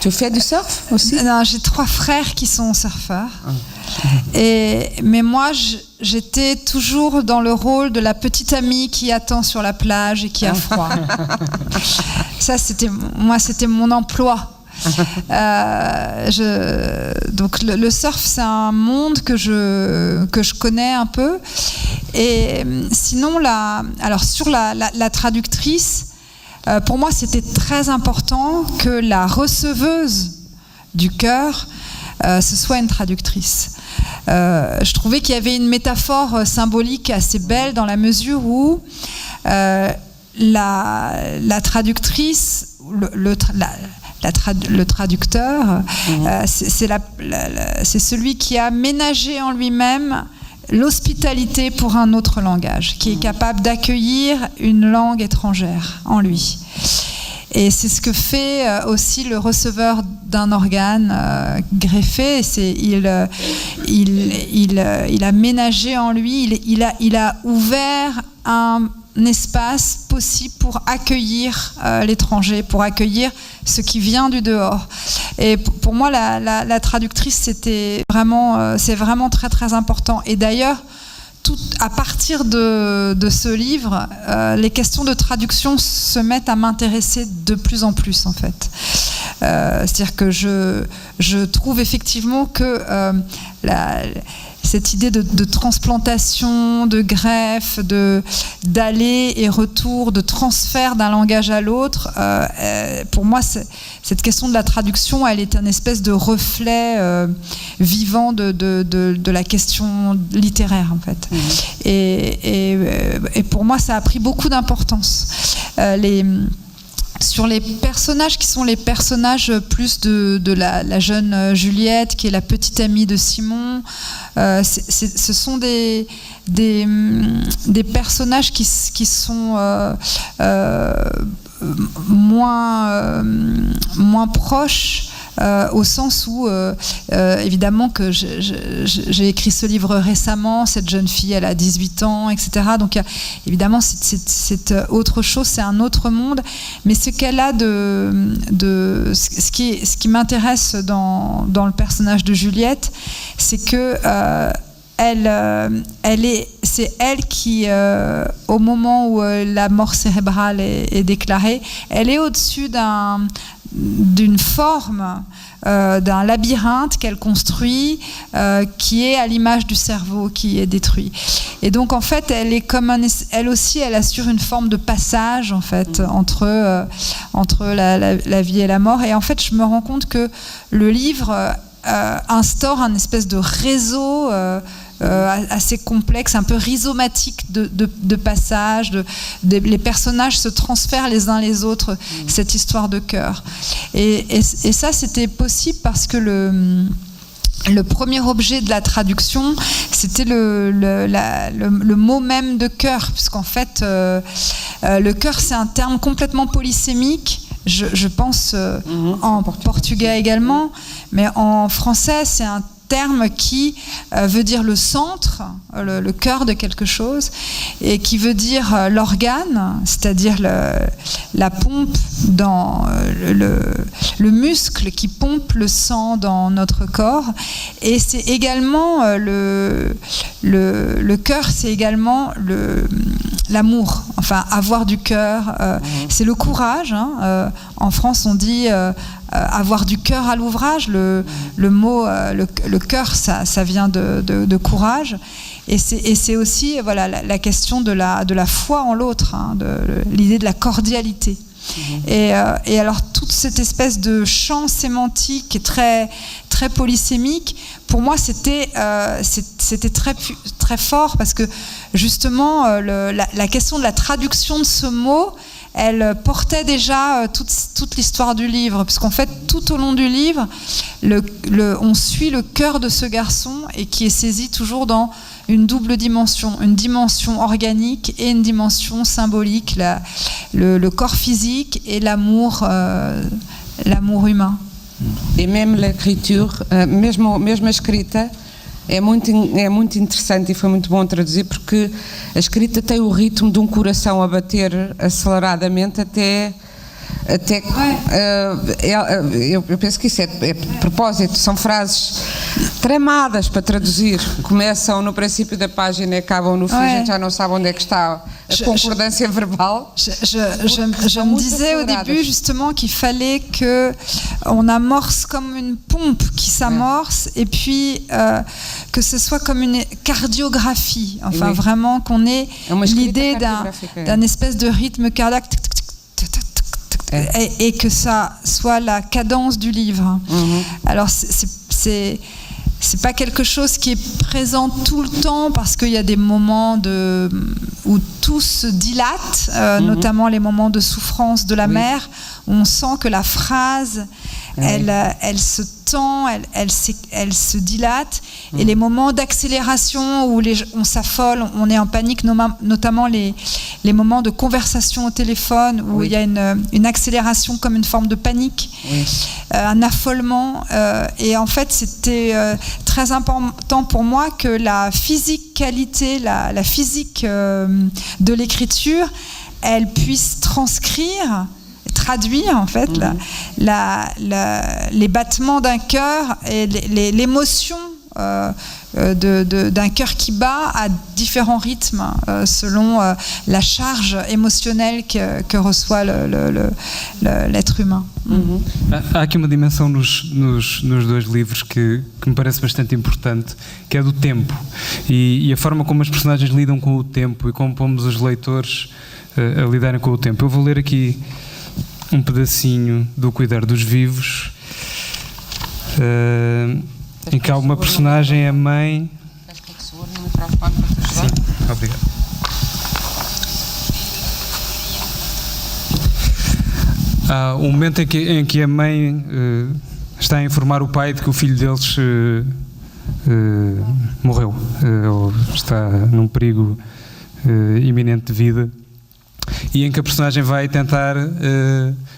tu fais du surf aussi? Non, j'ai 3 frères qui sont surfeurs. Mais moi, j'étais toujours dans le rôle de la petite amie qui attend sur la plage et qui a froid. Ça, c'était mon emploi. Donc le surf, c'est un monde que je connais un peu. Et sinon, alors sur la traductrice, pour moi, c'était très important que la receveuse du cœur, ce soit une traductrice. Je trouvais qu'il y avait une métaphore symbolique assez belle dans la mesure où la traductrice, le traducteur, c'est celui qui a ménagé en lui-même l'hospitalité pour un autre langage, qui est capable d'accueillir une langue étrangère en lui. Et c'est ce que fait aussi le receveur d'un organe greffé. Il a ménagé en lui, il a ouvert un espace possible pour accueillir l'étranger, pour accueillir ce qui vient du dehors. Et pour moi, la traductrice, c'est vraiment très très important. Et d'ailleurs, à partir de ce livre, les questions de traduction se mettent à m'intéresser de plus en plus, en fait. C'est-à-dire que je trouve effectivement que cette idée de transplantation, de greffe, d'aller et retour, de transfert d'un langage à l'autre, pour moi, cette question de la traduction, elle est un espèce de reflet vivant de la question littéraire, en fait. Et pour moi, ça a pris beaucoup d'importance. Sur les personnages qui sont les personnages plus de la jeune Juliette, qui est la petite amie de Simon, ce sont des personnages qui sont moins proches, au sens où, évidemment, que j'ai écrit ce livre récemment, cette jeune fille, elle a 18 ans, etc. Donc, évidemment, c'est autre chose, c'est un autre monde. Mais ce qu'elle a ce qui m'intéresse dans le personnage de Juliette, c'est que c'est elle qui, au moment où la mort cérébrale est déclarée, elle est au-dessus d'une forme, d'un labyrinthe qu'elle construit, qui est à l'image du cerveau qui est détruit. Et donc en fait, elle est comme elle aussi, elle assure une forme de passage en fait entre la vie et la mort. Et en fait, je me rends compte que le livre instaure un espèce de réseau assez complexe, un peu rhizomatique de passages, les personnages se transfèrent les uns les autres, cette histoire de cœur. Et ça, c'était possible parce que le premier objet de la traduction, c'était le mot même de cœur, puisqu'en fait, le cœur, c'est un terme complètement polysémique. Je pense en portugais également, mais en français, c'est un terme qui veut dire le centre, le cœur de quelque chose, et qui veut dire l'organe, c'est-à-dire la pompe dans le muscle qui pompe le sang dans notre corps. Et c'est également le cœur, c'est également l'amour, enfin avoir du cœur, c'est le courage, hein. En France on dit avoir du cœur à l'ouvrage, le mot le cœur ça vient de courage, et c'est aussi voilà la question de la foi en l'autre, hein, l'idée de la cordialité. Et alors toute cette espèce de champ sémantique très très polysémique, pour moi c'était très fort, parce que justement la question de la traduction de ce mot, elle portait déjà toute l'histoire du livre, puisqu'en fait tout au long du livre on suit le cœur de ce garçon, et qui est saisi toujours dans une double dimension, une dimension organique et une dimension symbolique, le corps physique et l'amour humain. E mesmo a escritura, mesmo a escrita é muito interessante, e foi muito bom traduzir, porque a escrita tem o ritmo de um coração a bater aceleradamente até eu penso que isso é propósito, são frases tramadas para traduzir, começam no princípio da página e acabam no fim, a gente já não sabe onde é que está a concordância verbal. Je me disais au début justement qu'il fallait qu'on amorce comme une pompe qui s'amorce, et puis que ce soit comme une cardiographie, enfin vraiment qu'on ait l'idée d'un espèce de rythme cardiaque, et que ça soit la cadence du livre. Alors c'est pas quelque chose qui est présent tout le temps, parce qu'il y a des moments où tout se dilate, notamment les moments de souffrance de la mère, où on sent que la phrase elle se tend, elle se dilate, et les moments d'accélération où on s'affole, on est en panique, notamment les moments de conversation au téléphone, où il y a une accélération comme une forme de panique, un affolement, et en fait c'était très important pour moi que la physicalité, la physique de l'écriture, elle puisse traduire en fait les battements d'un cœur et l'émotion d'un cœur qui bat à différents rythmes selon la charge émotionnelle que reçoit l'être humain. Há aqui uma dimensão nos dois livros que me parece bastante importante, que é do tempo, e a forma como as personagens lidam com o tempo, e como pomos os leitores a lidarem com o tempo. Eu vou ler aqui um pedacinho do Cuidar dos Vivos, em que há uma personagem, a mãe. Sim, obrigado. Há um momento em que a mãe está a informar o pai de que o filho deles morreu, ou está num perigo iminente de vida, e em que a personagem vai tentar,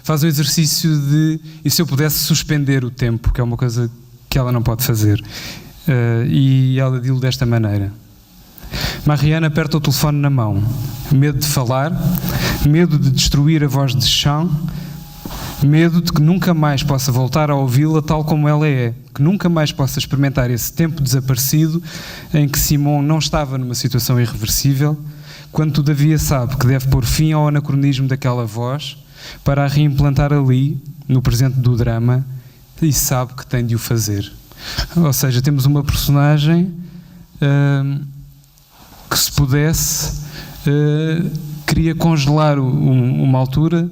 faz um exercício de, e se eu pudesse suspender o tempo, que é uma coisa que ela não pode fazer, e ela diz-lhe desta maneira: Marianne aperta o telefone na mão, medo de falar, medo de destruir a voz de chão, medo de que nunca mais possa voltar a ouvi-la tal como ela é, que nunca mais possa experimentar esse tempo desaparecido em que Simon não estava numa situação irreversível, quando todavia sabe que deve pôr fim ao anacronismo daquela voz para a reimplantar ali, no presente do drama, e sabe que tem de o fazer. Ou seja, temos uma personagem que, se pudesse, queria congelar uma altura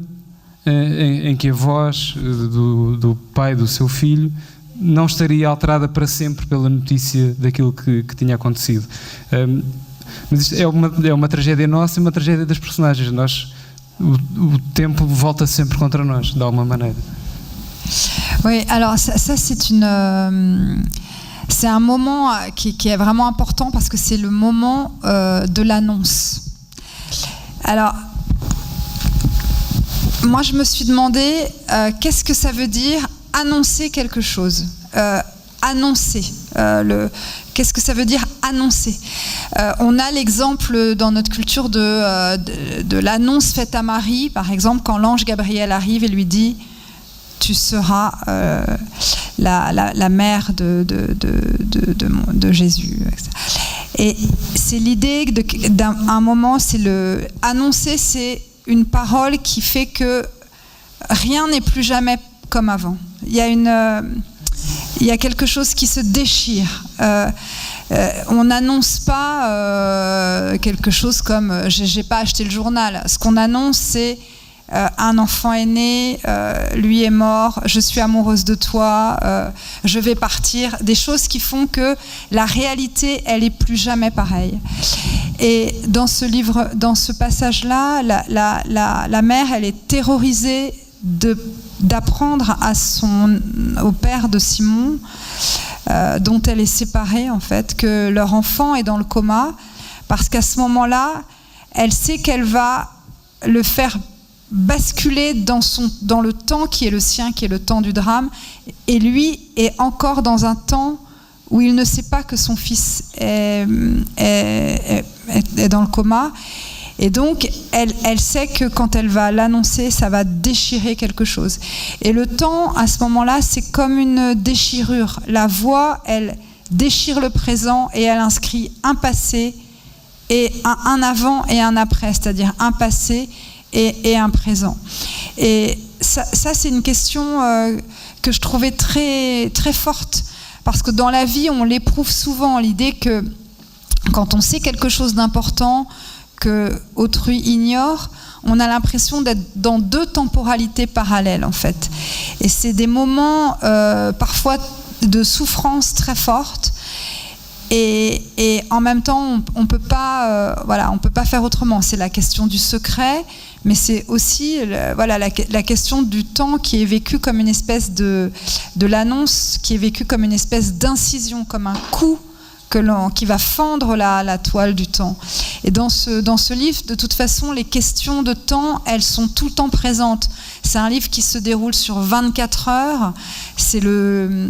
em que a voz do pai do seu filho não estaria alterada para sempre pela notícia daquilo que tinha acontecido. Mas isto é uma tragédia nossa e uma tragédia das personagens. O tempo volta sempre contra nós, de alguma maneira. Oui, alors ça c'est c'est un moment qui est vraiment important parce que c'est le moment de l'annonce. Alors, moi je me suis demandé qu'est-ce que ça veut dire annoncer quelque chose, annoncer. Qu'est-ce que ça veut dire annoncer? On a l'exemple dans notre culture de l'annonce faite à Marie, par exemple, quand l'ange Gabriel arrive et lui dit « Tu seras la mère de Jésus ». Et c'est l'idée d'un moment, annoncer, c'est une parole qui fait que rien n'est plus jamais comme avant. Il y a quelque chose qui se déchire. On n'annonce pas quelque chose comme « j'ai pas acheté le journal ». Ce qu'on annonce, c'est un enfant est né, lui est mort, je suis amoureuse de toi, je vais partir. Des choses qui font que la réalité, elle est plus jamais pareille. Et dans ce livre, dans ce passage-là, la mère, elle est terrorisée d'apprendre au père de Simon, dont elle est séparée en fait, que leur enfant est dans le coma, parce qu'à ce moment-là, elle sait qu'elle va le faire basculer dans le temps qui est le sien, qui est le temps du drame, et lui est encore dans un temps où il ne sait pas que son fils est dans le coma. Et donc, elle sait que quand elle va l'annoncer, ça va déchirer quelque chose. Et le temps, à ce moment-là, c'est comme une déchirure. La voix, elle déchire le présent et elle inscrit un passé et un avant et un après, c'est-à-dire un passé et un présent. Et ça c'est une question que je trouvais très, très forte, parce que dans la vie, on l'éprouve souvent, l'idée que quand on sait quelque chose d'important, que autrui ignore, on a l'impression d'être dans deux temporalités parallèles en fait. Et c'est des moments parfois de souffrance très forte, et en même temps on peut pas faire autrement. C'est la question du secret, mais c'est aussi la question du temps qui est vécu comme une espèce de l'annonce, qui est vécu comme une espèce d'incision, comme un coup qui va fendre la toile du temps. Et dans ce livre, de toute façon, les questions de temps, elles sont tout le temps présentes. C'est un livre qui se déroule sur 24 heures. C'est le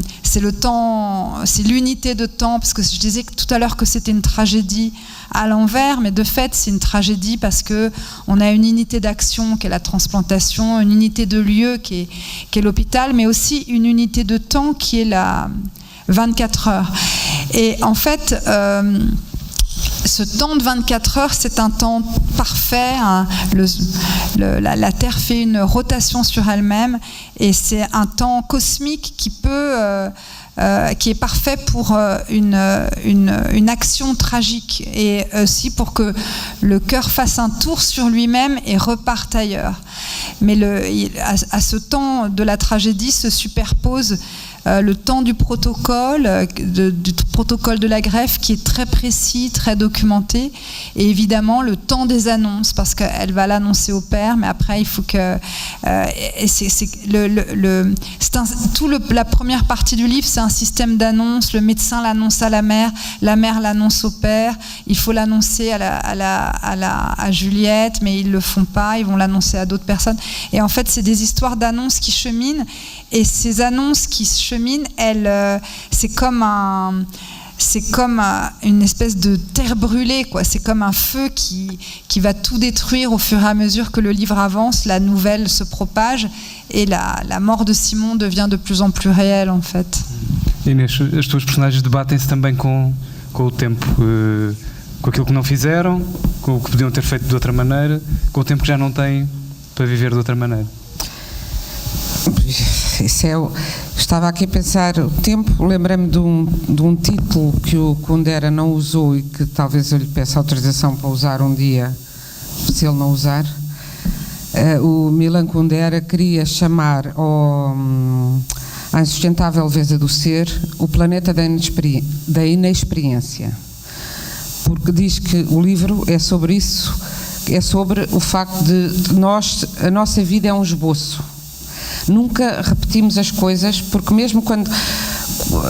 temps, c'est l'unité de temps, parce que je disais tout à l'heure que c'était une tragédie à l'envers, mais de fait, c'est une tragédie parce que on a une unité d'action qui est la transplantation, une unité de lieu qui est l'hôpital, mais aussi une unité de temps qui est la 24 heures. Et en fait, ce temps de 24 heures, c'est un temps parfait. La Terre fait une rotation sur elle-même, et c'est un temps cosmique qui est parfait pour une action tragique, et aussi pour que le cœur fasse un tour sur lui-même et reparte ailleurs. Mais à ce temps de la tragédie se superpose le temps du protocole de la greffe, qui est très précis, très documenté, et évidemment le temps des annonces, parce qu'elle va l'annoncer au père, mais après il faut que la première partie du livre, c'est un système d'annonce. Le médecin l'annonce à la mère l'annonce au père, il faut l'annoncer à Juliette, mais ils le font pas, ils vont l'annoncer à d'autres personnes, et en fait c'est des histoires d'annonces qui cheminent, et ces annonces qui cheminent, c'est comme une espèce de terre brûlée, quoi. C'est comme un feu qui va tout détruire au fur et à mesure que le livre avance, la nouvelle se propage, et la mort de Simon devient de plus en plus réelle, en fait. Inês, as tuas personagens debatem-se também com o tempo, com aquilo que não fizeram, com o que podiam ter feito de outra maneira, com o tempo que já não têm para viver de outra maneira. Estava aqui a pensar o tempo, lembrei-me de um título que o Kundera não usou e que talvez eu lhe peça autorização para usar um dia, se ele não usar. O Milan Kundera queria chamar à insustentável leveza do ser o planeta da inexperiência, porque diz que o livro é sobre isso, é sobre o facto de a nossa vida é um esboço. Nunca repetimos as coisas, porque mesmo quando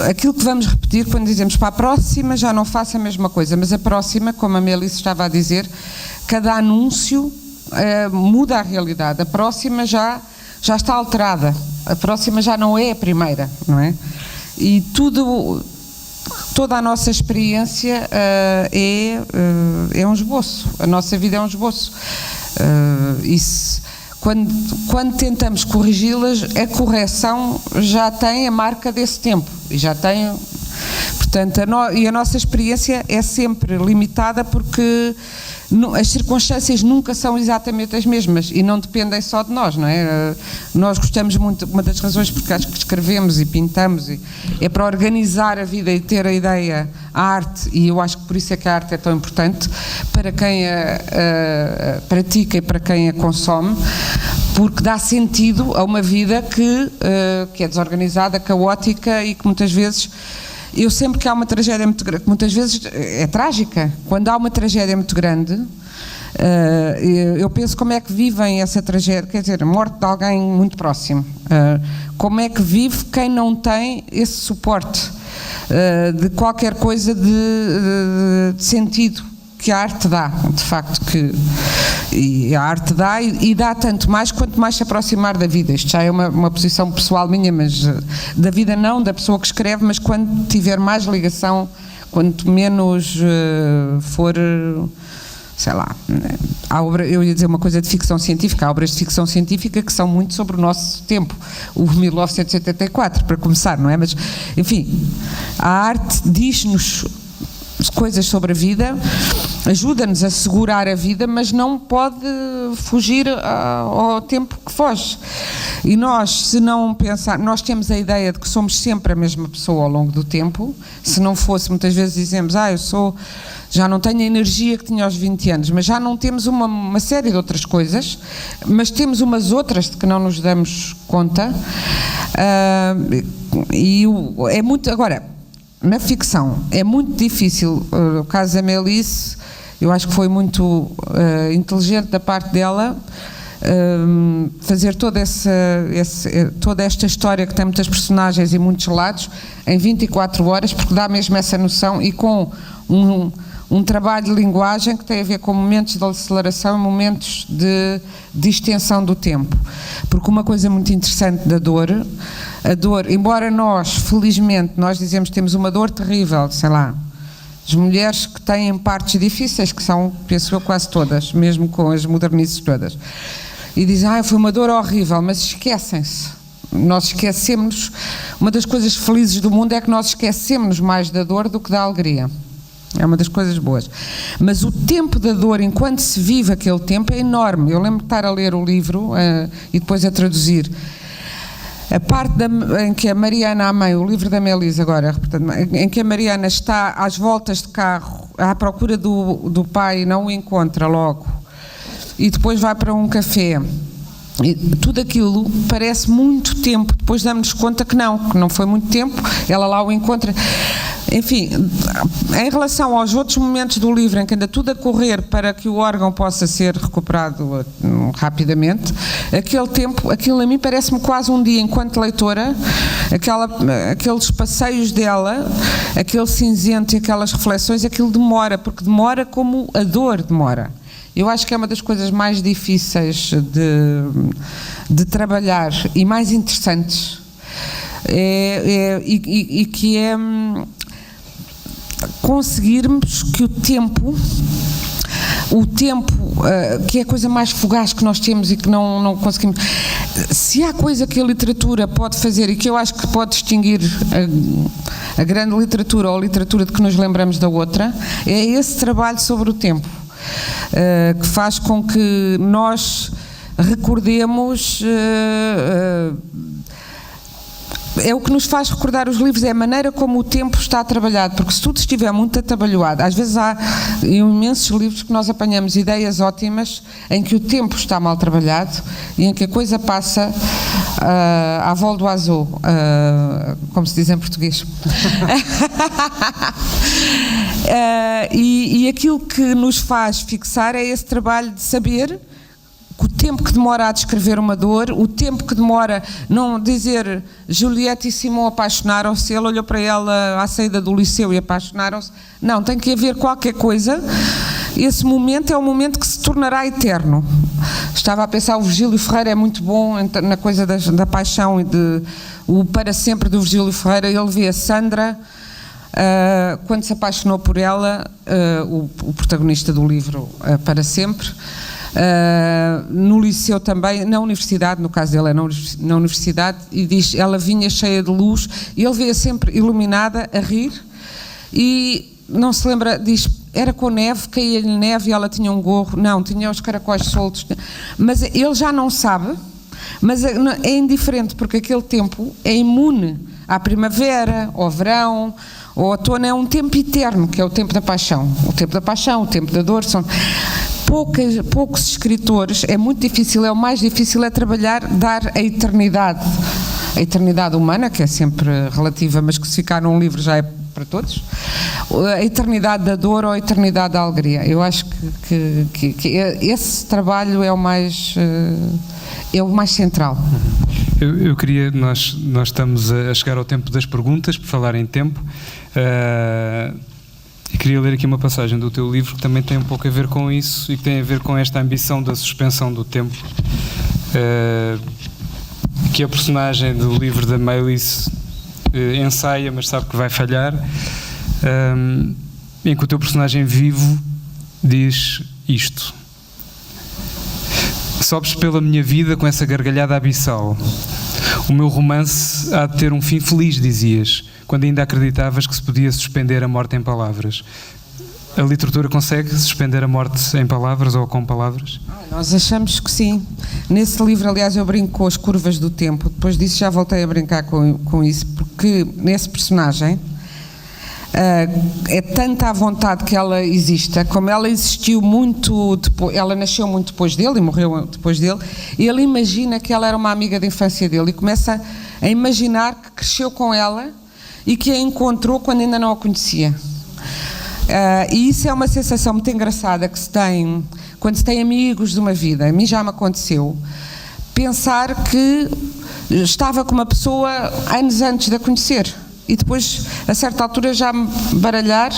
aquilo que vamos repetir quando dizemos para a próxima já não faça a mesma coisa, mas a próxima, como a Melissa estava a dizer, cada anúncio muda a realidade, a próxima já está alterada, a próxima já não é a primeira, não é? E toda a nossa experiência é um esboço, a nossa vida é um esboço. Quando tentamos corrigi-las, a correção já tem a marca desse tempo e já tem, portanto, a nossa experiência é sempre limitada porque as circunstâncias nunca são exatamente as mesmas e não dependem só de nós, não é? Nós gostamos muito, uma das razões porque acho que escrevemos e pintamos é para organizar a vida e ter a ideia, a arte, e eu acho que por isso é que a arte é tão importante para quem a pratica e para quem a consome, porque dá sentido a uma vida que é desorganizada, caótica e que muitas vezes... Eu sempre que há uma tragédia muito grande, que muitas vezes é trágica, quando há uma tragédia muito grande, eu penso como é que vivem essa tragédia, quer dizer, a morte de alguém muito próximo, como é que vive quem não tem esse suporte de qualquer coisa de sentido que a arte dá, de facto, e a arte dá e dá tanto mais quanto mais se aproximar da vida. Isto já é uma posição pessoal minha, mas da vida não, da pessoa que escreve, mas quando tiver mais ligação, quanto menos for, sei lá, eu ia dizer uma coisa de ficção científica, há obras de ficção científica que são muito sobre o nosso tempo, o 1984 para começar, não é? Mas, enfim, a arte diz-nos coisas sobre a vida, ajuda-nos a segurar a vida, mas não pode fugir ao tempo que foge. E nós, se não pensar, nós temos a ideia de que somos sempre a mesma pessoa ao longo do tempo. Se não fosse, muitas vezes dizemos, já não tenho a energia que tinha aos 20 anos, mas já não temos uma série de outras coisas, mas temos umas outras de que não nos damos conta. E é muito, agora, na ficção é muito difícil, o caso da Melissa, eu acho que foi muito inteligente da parte dela fazer toda esta história que tem muitas personagens e muitos lados em 24 horas, porque dá mesmo essa noção e com um trabalho de linguagem que tem a ver com momentos de aceleração e momentos de extensão do tempo, porque uma coisa muito interessante da dor, a dor, embora nós, felizmente, nós dizemos que temos uma dor terrível, sei lá, as mulheres que têm partes difíceis, que são, penso eu, quase todas, mesmo com as modernices todas, e dizem, foi uma dor horrível, mas esquecem-se. Nós esquecemos, uma das coisas felizes do mundo é que nós esquecemos mais da dor do que da alegria. É uma das coisas boas. Mas o tempo da dor, enquanto se vive aquele tempo, é enorme. Eu lembro de estar a ler o livro e depois a traduzir. A parte em que a Mariana, a mãe, o livro da Melissa agora, em que a Mariana está às voltas de carro, à procura do pai e não o encontra logo, e depois vai para um café, e tudo aquilo parece muito tempo, depois damos-nos conta que não foi muito tempo, ela lá o encontra. Enfim, em relação aos outros momentos do livro em que anda tudo a correr para que o órgão possa ser recuperado rapidamente, aquele tempo, aquilo a mim parece-me quase um dia enquanto leitora, aqueles passeios dela, aquele cinzento e aquelas reflexões, aquilo demora, porque demora como a dor demora. Eu acho que é uma das coisas mais difíceis de trabalhar e mais interessantes e que é conseguirmos que o tempo que é a coisa mais fugaz que nós temos e que não conseguimos. Se há coisa que a literatura pode fazer e que eu acho que pode distinguir a grande literatura ou a literatura de que nos lembramos da outra, é esse trabalho sobre o tempo, que faz com que nós recordemos. É o que nos faz recordar os livros, é a maneira como o tempo está trabalhado, porque se tudo estiver muito atabalhoado, às vezes há imensos livros que nós apanhamos ideias ótimas em que o tempo está mal trabalhado e em que a coisa passa à vol do azul, como se diz em português. E aquilo que nos faz fixar é esse trabalho de saber que tempo que demora a descrever uma dor, o tempo que demora não dizer Juliette e Simon apaixonaram-se, ele olhou para ela à saída do liceu e apaixonaram-se. Não, tem que haver qualquer coisa. Esse momento é um momento que se tornará eterno. Estava a pensar, o Virgílio Ferreira é muito bom na coisa da paixão e o para sempre do Virgílio Ferreira. Ele vê a Sandra, quando se apaixonou por ela, o protagonista do livro Para Sempre, no liceu também, na universidade, no caso dele é na universidade, e diz, ela vinha cheia de luz, e ele vê-a sempre iluminada, a rir, e não se lembra, diz, era com neve, caía-lhe neve e ela tinha um gorro, não, tinha os caracóis soltos, mas ele já não sabe, mas é indiferente, porque aquele tempo é imune à primavera, ao verão, ao outono, é um tempo eterno, que é o tempo da paixão, o tempo da paixão, o tempo da dor. São poucos escritores, é muito difícil, o mais difícil é trabalhar, dar a eternidade humana, que é sempre relativa, mas que se ficar num livro já é para todos, a eternidade da dor ou a eternidade da alegria. Eu acho que esse trabalho é o mais central. Eu queria, nós estamos a chegar ao tempo das perguntas, por falar em tempo, e queria ler aqui uma passagem do teu livro que também tem um pouco a ver com isso e que tem a ver com esta ambição da suspensão do tempo, que a personagem do livro da Maylis ensaia, mas sabe que vai falhar, em que o teu personagem vivo diz isto: sobes pela minha vida com essa gargalhada abissal. O meu romance há de ter um fim feliz, dizias, quando ainda acreditavas que se podia suspender a morte em palavras. A literatura consegue suspender a morte em palavras ou com palavras? Nós achamos que sim. Nesse livro, aliás, eu brinco com as curvas do tempo. Depois disso já voltei a brincar com isso, porque nesse personagem é tanta a vontade que ela exista, como ela existiu muito depois, ela nasceu muito depois dele e morreu depois dele, e ele imagina que ela era uma amiga de infância dele e começa a imaginar que cresceu com ela e que a encontrou quando ainda não a conhecia. E isso é uma sensação muito engraçada que se tem quando se tem amigos de uma vida. A mim já me aconteceu pensar que estava com uma pessoa anos antes de a conhecer e depois, a certa altura, já me baralhar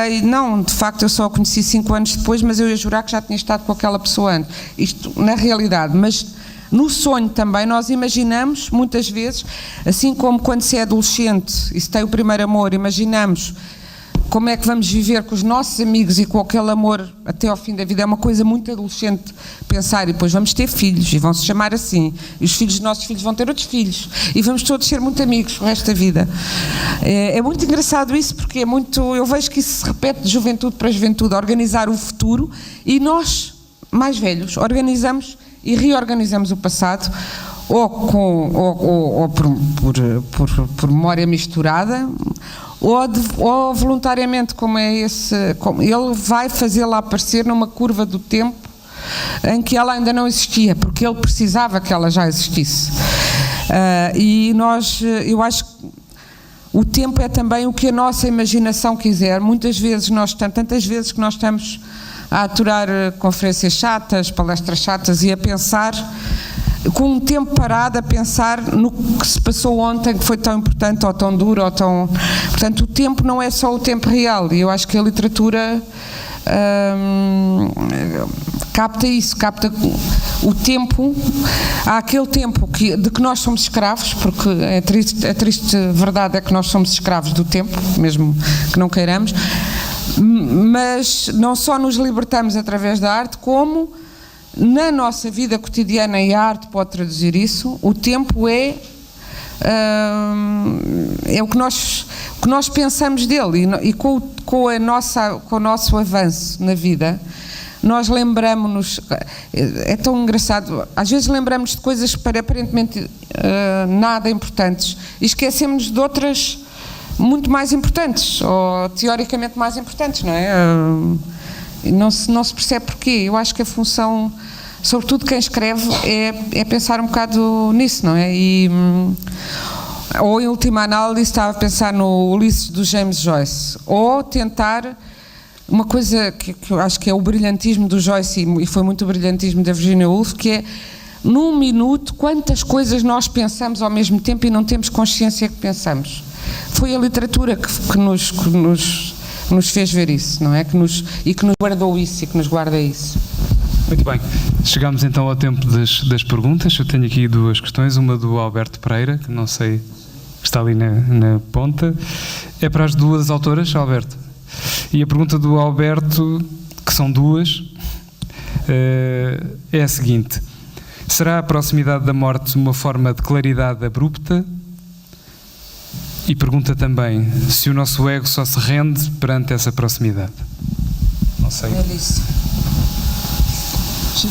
e não, de facto eu só a conheci 5 anos depois, mas eu ia jurar que já tinha estado com aquela pessoa antes. Isto na realidade, mas no sonho também nós imaginamos muitas vezes, assim como quando se é adolescente e se tem o primeiro amor, imaginamos como é que vamos viver com os nossos amigos e com aquele amor até ao fim da vida. É uma coisa muito adolescente pensar, e depois vamos ter filhos e vão se chamar assim, e os filhos dos nossos filhos vão ter outros filhos e vamos todos ser muito amigos o resto da vida. É muito engraçado isso, porque é muito, eu vejo que isso se repete de juventude para juventude, organizar o futuro, e nós, mais velhos, organizamos e reorganizamos o passado, ou por memória misturada, ou voluntariamente, como é ele vai fazê-la aparecer numa curva do tempo em que ela ainda não existia, porque ele precisava que ela já existisse. Eu acho que o tempo é também o que a nossa imaginação quiser. Tantas vezes que nós estamos a aturar conferências chatas, palestras chatas e a pensar, com um tempo parado, a pensar no que se passou ontem, que foi tão importante ou tão duro ou tão... Portanto, o tempo não é só o tempo real, e eu acho que a literatura capta isso, capta o tempo. Há aquele tempo de que nós somos escravos, porque a triste verdade é que nós somos escravos do tempo, mesmo que não queiramos, mas não só nos libertamos através da arte, como na nossa vida cotidiana, e a arte pode traduzir isso. O tempo é o que nós pensamos dele, e com o nosso avanço na vida, nós lembramos-nos, é tão engraçado, às vezes lembramos de coisas para aparentemente nada importantes e esquecemos de outras muito mais importantes, ou teoricamente mais importantes, não é? E não se percebe porquê. Eu acho que a função, sobretudo quem escreve, é pensar um bocado nisso, não é? Ou em última análise estava a pensar no Ulisses do James Joyce, ou tentar uma coisa que eu acho que é o brilhantismo do Joyce e foi muito o brilhantismo da Virginia Woolf, que é, num minuto, quantas coisas nós pensamos ao mesmo tempo e não temos consciência que pensamos. Foi a literatura que nos fez ver isso, não é? Que nos guardou isso e que nos guarda isso. Muito bem. Chegamos então ao tempo das perguntas. Eu tenho aqui 2 questões. Uma do Alberto Pereira, que não sei, está ali na ponta. É para as 2 autoras, Alberto. E a pergunta do Alberto, que são 2, é a seguinte: será a proximidade da morte uma forma de claridade abrupta? E pergunta também se o nosso ego só se rende perante essa proximidade. Não sei.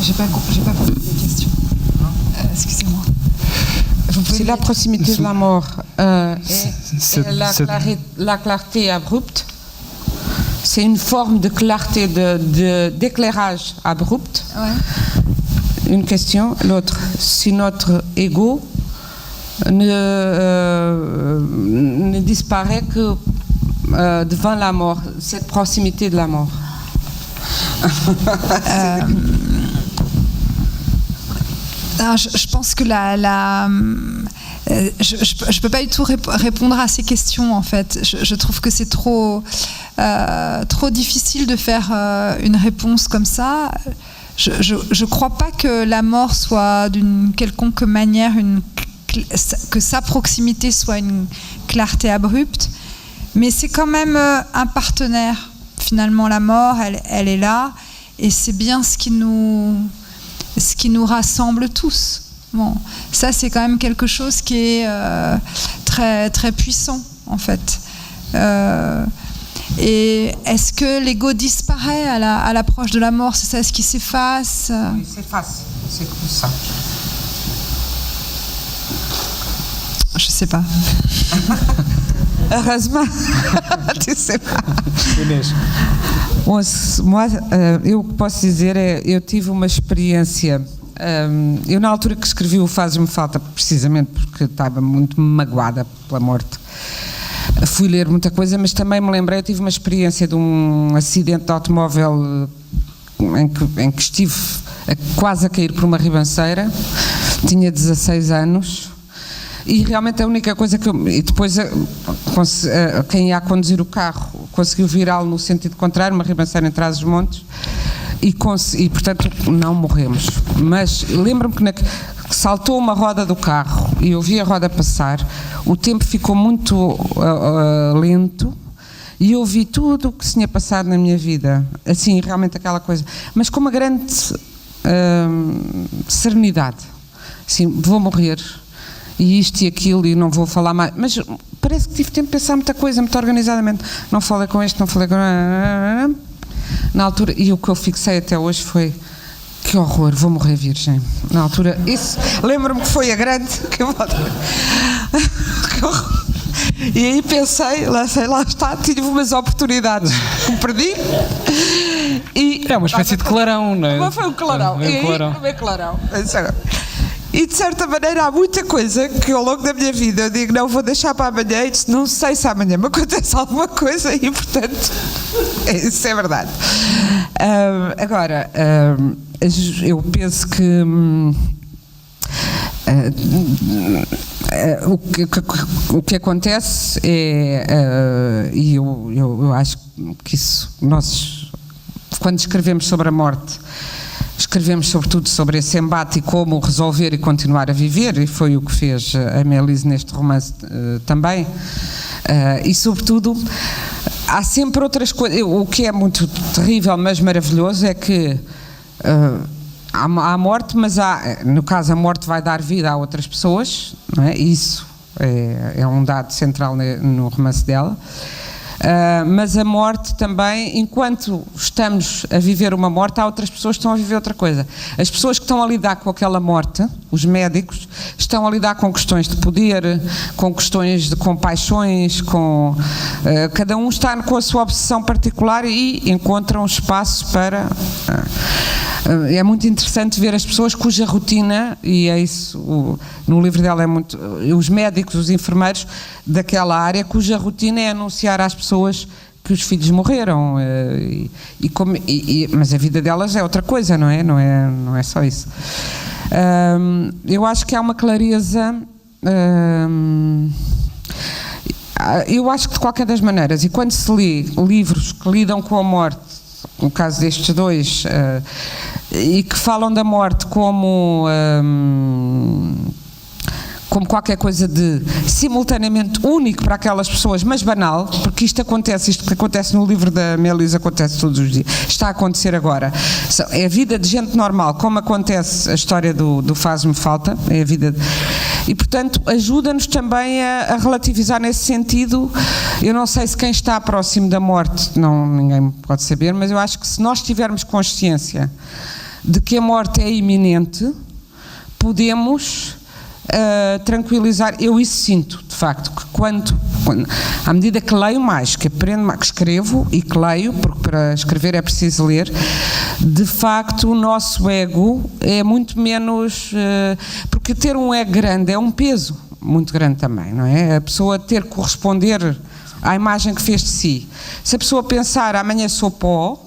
J'ai pas compris la question. Excusez-moi. Si la proximité de la mort est la clarté abrupte, c'est une forme de clarté, d'éclairage abrupte. Ouais. Une question. L'autre, si notre ego ne disparaît que devant la mort, cette proximité de la mort. Je pense que je peux pas du tout répondre à ces questions en fait. Je trouve que c'est trop difficile de faire une réponse comme ça. Je crois pas que la mort soit d'une quelconque manière que sa proximité soit une clarté abrupte, mais c'est quand même un partenaire. Finalement, la mort, elle est là, et c'est bien ce qui nous rassemble tous. Bon, ça, c'est quand même quelque chose qui est très, très puissant, en fait. Et est-ce que l'ego disparaît à l'approche de la mort? C'est ça, est-ce qu'il s'efface? Oui, il s'efface, c'est comme ça. Je sais pas. Heureusement, tu sais pas. Bom, eu o que posso dizer é, eu tive uma experiência, eu na altura que escrevi o Fazes-me Falta, precisamente porque estava muito magoada pela morte, fui ler muita coisa, mas também me lembrei, eu tive uma experiência de um acidente de automóvel em que estive quase a cair por uma ribanceira, tinha 16 anos, e realmente a única coisa que eu... E depois quem ia a conduzir o carro conseguiu virá-lo no sentido contrário, uma ribanceira em Trás-os-Montes, e portanto não morremos. Mas lembro-me que saltou uma roda do carro e eu vi a roda passar, o tempo ficou muito lento e eu vi tudo o que se tinha passado na minha vida, assim, realmente aquela coisa, mas com uma grande serenidade, assim, vou morrer, e isto e aquilo, e não vou falar mais, mas parece que tive tempo de pensar muita coisa, muito organizadamente, não falei com este, não falei com... Na altura, e o que eu fixei até hoje foi: que horror, vou morrer virgem. Na altura, isso, lembro-me que foi a grande, que horror. E aí pensei, lá está, tive umas oportunidades que perdi. E é uma espécie de clarão, não é? Mas foi um clarão. E de certa maneira há muita coisa que ao longo da minha vida eu digo, não, vou deixar para amanhã, e não sei se amanhã me acontece alguma coisa, e portanto isso é verdade. Agora, eu penso que o que acontece é, e eu acho que isso, nós quando escrevemos sobre a morte, escrevemos sobretudo sobre esse embate e como resolver e continuar a viver, e foi o que fez a Melise neste romance também, e sobretudo há sempre outras coisas. O que é muito terrível mas maravilhoso é que há morte, mas no caso a morte vai dar vida a outras pessoas, não é? Isso é um dado central no romance dela. Mas a morte também, enquanto estamos a viver uma morte, há outras pessoas que estão a viver outra coisa. As pessoas que estão a lidar com aquela morte, os médicos, estão a lidar com questões de poder, com questões de paixões, cada um está com a sua obsessão particular e encontra um espaço para... É muito interessante ver as pessoas cuja rotina, e é isso, no livro dela é muito, os médicos, os enfermeiros daquela área, cuja rotina é anunciar às pessoas que os filhos morreram, mas a vida delas é outra coisa, não é só isso. Eu acho que há uma clareza, eu acho que de qualquer das maneiras, e quando se lê livros que lidam com a morte, no caso destes dois, e que falam da morte como qualquer coisa de simultaneamente único para aquelas pessoas, mas banal, porque isto que acontece no livro da Melissa acontece todos os dias, está a acontecer agora. É a vida de gente normal, como acontece a história do Faz-me Falta, é a vida e portanto ajuda-nos também a relativizar nesse sentido. Eu não sei se quem está próximo da morte, ninguém pode saber, mas eu acho que se nós tivermos consciência de que a morte é iminente, podemos tranquilizar. Eu isso sinto, de facto, que quando à medida que leio mais, que aprendo mais, que escrevo e que leio, porque para escrever é preciso ler, de facto o nosso ego é muito menos, porque ter um ego grande é um peso muito grande também, não é? A pessoa ter que corresponder à imagem que fez de si. Se a pessoa pensar amanhã sou pó,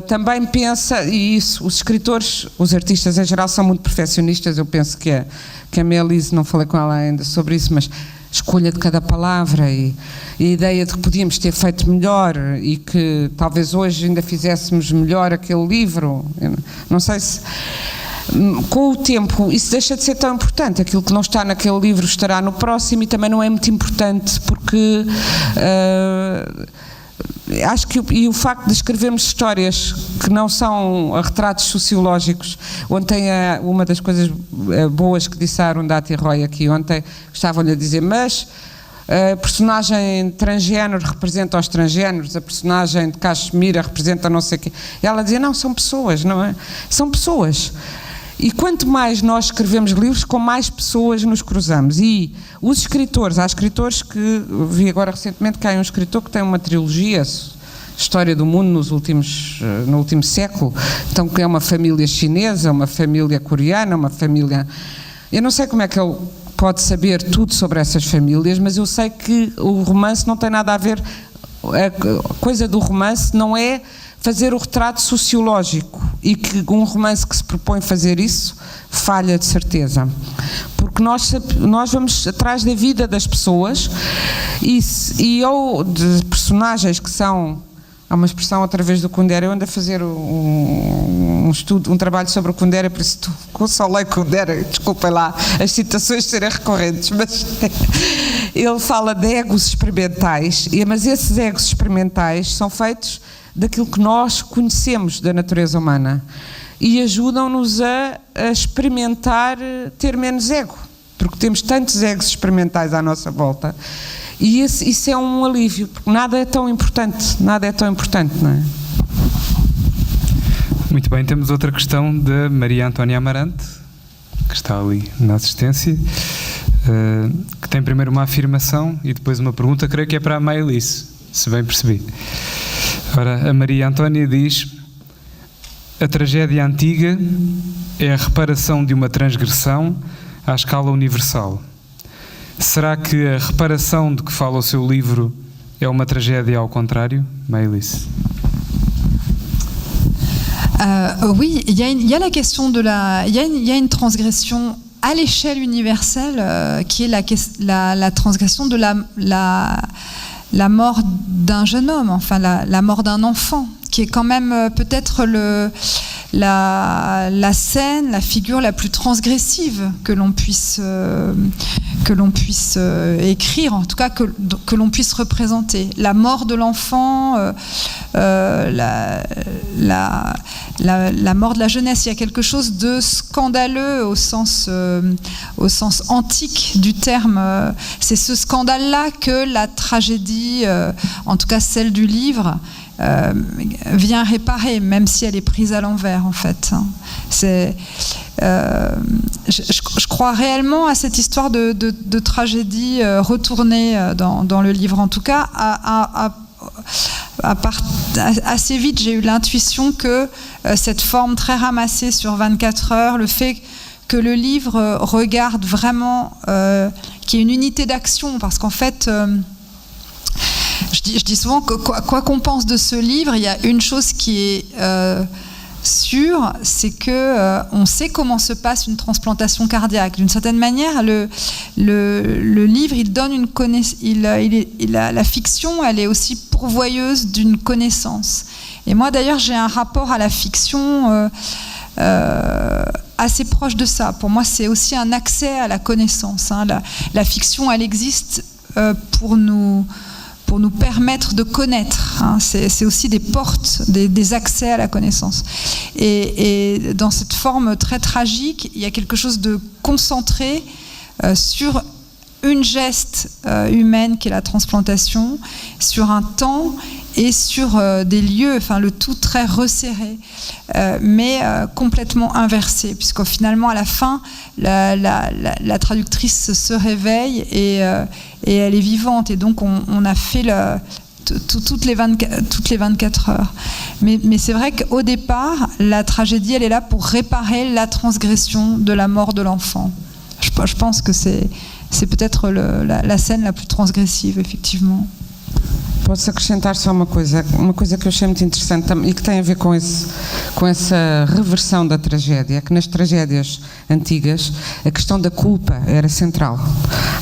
também pensa, e isso, os escritores, os artistas em geral são muito perfeccionistas. Eu penso que a Melissa, não falei com ela ainda sobre isso, mas escolha de cada palavra e a ideia de que podíamos ter feito melhor e que talvez hoje ainda fizéssemos melhor aquele livro, não sei se com o tempo isso deixa de ser tão importante. Aquilo que não está naquele livro estará no próximo, e também não é muito importante porque acho que o facto de escrevermos histórias que não são retratos sociológicos. Ontem, uma das coisas boas que disse a Arundhati Roy aqui ontem, estavam-lhe a dizer, mas a personagem transgénero representa os transgéneros, a personagem de Cachemira representa não sei o quê. E ela dizia, não, são pessoas, não é? São pessoas. E quanto mais nós escrevemos livros, com mais pessoas nos cruzamos. E os escritores, há escritores que, vi agora recentemente que há um escritor que tem uma trilogia, História do Mundo no último século, então que é uma família chinesa, uma família coreana, uma família... Eu não sei como é que ele pode saber tudo sobre essas famílias, mas eu sei que o romance não tem nada a ver, a coisa do romance não é fazer o retrato sociológico, e que um romance que se propõe fazer isso falha de certeza, porque nós vamos atrás da vida das pessoas ou de personagens que são, há uma expressão através do Kundera. Eu ando a fazer um trabalho sobre o Kundera, por isso só leio Kundera, desculpem lá as citações serem recorrentes, mas ele fala de egos experimentais, mas esses egos experimentais são feitos daquilo que nós conhecemos da natureza humana e ajudam-nos a experimentar, ter menos ego, porque temos tantos egos experimentais à nossa volta, e isso é um alívio, porque nada é tão importante, não é? Muito bem, temos outra questão da Maria Antónia Amarante, que está ali na assistência, que tem primeiro uma afirmação e depois uma pergunta, creio que é para a Melissa, se bem percebi. Ora, a Maria Antónia diz: a tragédia antiga é a reparação de uma transgressão à escala universal. Será que a reparação de que fala o seu livro é uma tragédia ao contrário, Melissa? Oui, il y a la question de il y a une transgression à l'échelle universelle qui est la transgression de la mort d'un jeune homme, enfin la mort d'un enfant, qui est quand même peut-être la scène, la figure la plus transgressive que l'on puisse écrire, en tout cas que l'on puisse représenter. La mort de l'enfant, la mort de la jeunesse, il y a quelque chose de scandaleux au sens antique du terme. C'est ce scandale-là que la tragédie, en tout cas celle du livre, vient réparer, même si elle est prise à l'envers, en fait. Je crois réellement à cette histoire de tragédie retournée dans le livre, en tout cas. Assez vite, j'ai eu l'intuition que cette forme très ramassée sur 24 heures, le fait que le livre regarde vraiment, qu'il y ait une unité d'action, parce qu'en fait... je je dis souvent que quoi qu'on pense de ce livre, il y a une chose qui est sûre, c'est que on sait comment se passe une transplantation cardiaque. D'une certaine manière, le livre, il donne une connaissance. La fiction, elle est aussi pourvoyeuse d'une connaissance. Et moi, d'ailleurs, j'ai un rapport à la fiction assez proche de ça. Pour moi, c'est aussi un accès à la connaissance. Hein. La fiction, elle existe pour nous permettre de connaître. Hein. C'est aussi des portes, des accès à la connaissance. Et dans cette forme très tragique, il y a quelque chose de concentré sur une geste humaine qui est la transplantation, sur un temps et sur des lieux, enfin le tout très resserré, mais complètement inversé, puisque finalement à la fin, la traductrice se réveille et elle est vivante, et donc on a fait toutes les 24 heures. Mais c'est vrai qu'au départ, la tragédie, elle est là pour réparer la transgression de la mort de l'enfant. Je pense que c'est peut-être la scène la plus transgressive, effectivement. Posso acrescentar só uma coisa que eu achei muito interessante e que tem a ver com essa reversão da tragédia, que nas tragédias antigas a questão da culpa era central.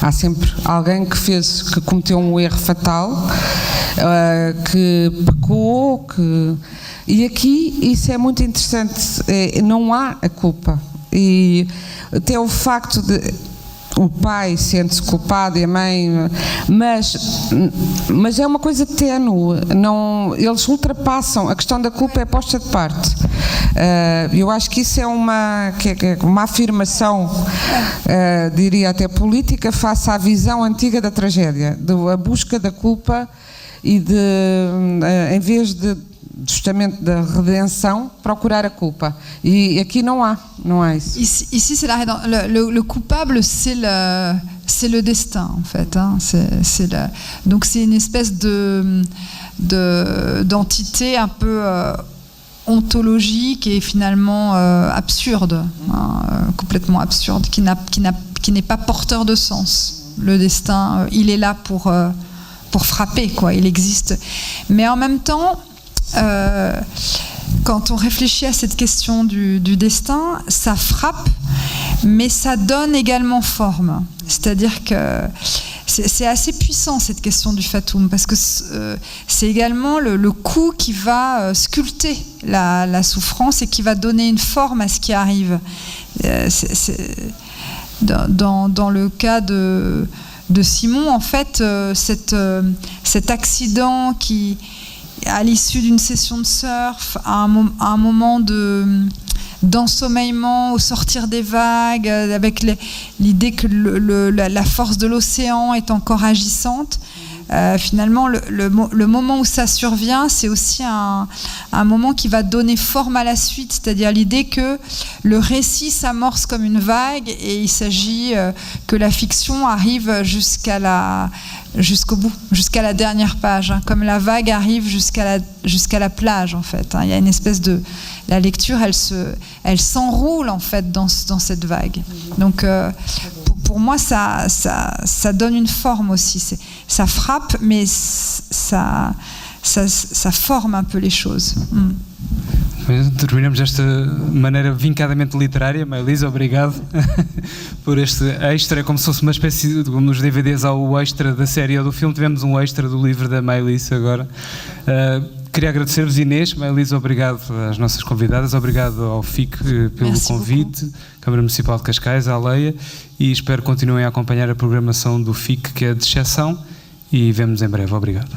Há sempre alguém que cometeu um erro fatal, que pecou, e aqui isso é muito interessante, não há a culpa. E até o facto de o pai sente-se culpado e a mãe, mas é uma coisa ténue, eles ultrapassam, a questão da culpa é posta de parte. Eu acho que isso é uma afirmação, diria até política, face à visão antiga da tragédia, a busca da culpa e em vez de justamente da redenção, procurar a culpa. Et aqui não há isso. Ici, c'est le coupable, c'est le destin, en fait. Hein. Donc c'est une espèce d'entité un peu ontologique et finalement absurde, hein, complètement absurde, qui n'est pas porteur de sens. Le destin, il est là pour frapper, quoi. Il existe. Mais en même temps, quand on réfléchit à cette question du destin, ça frappe, mais ça donne également forme. C'est-à-dire que c'est assez puissant, cette question du fatum, parce que c'est également le coup qui va sculpter la souffrance et qui va donner une forme à ce qui arrive. Dans le cas de Simon, en fait, cet accident qui, à l'issue d'une session de surf, à un moment d'ensommeillement au sortir des vagues, avec l'idée que la force de l'océan est encore agissante, finalement le moment où ça survient, c'est aussi un moment qui va donner forme à la suite, c'est-à-dire l'idée que le récit s'amorce comme une vague et il s'agit que la fiction arrive jusqu'au bout, jusqu'à la dernière page, hein, comme la vague arrive jusqu'à la plage, en fait. Hein. Il y a une espèce de... La lecture, elle s'enroule, en fait, dans cette vague. Donc, pour moi, ça donne une forme aussi. Ça frappe, mais ça forme un peu les choses. Terminamos desta maneira vincadamente literária. Maëlys, obrigado por este extra, como se fosse uma espécie, como nos DVDs há o extra da série ou do filme, tivemos um extra do livro da Maëlys agora. Queria agradecer-vos, Inês. Maëlys, obrigado às nossas convidadas, obrigado ao FIC pelo Merci convite, beaucoup. Câmara Municipal de Cascais, à Aleia, e espero que continuem a acompanhar a programação do FIC, que é de exceção, e vemo-nos em breve. Obrigado.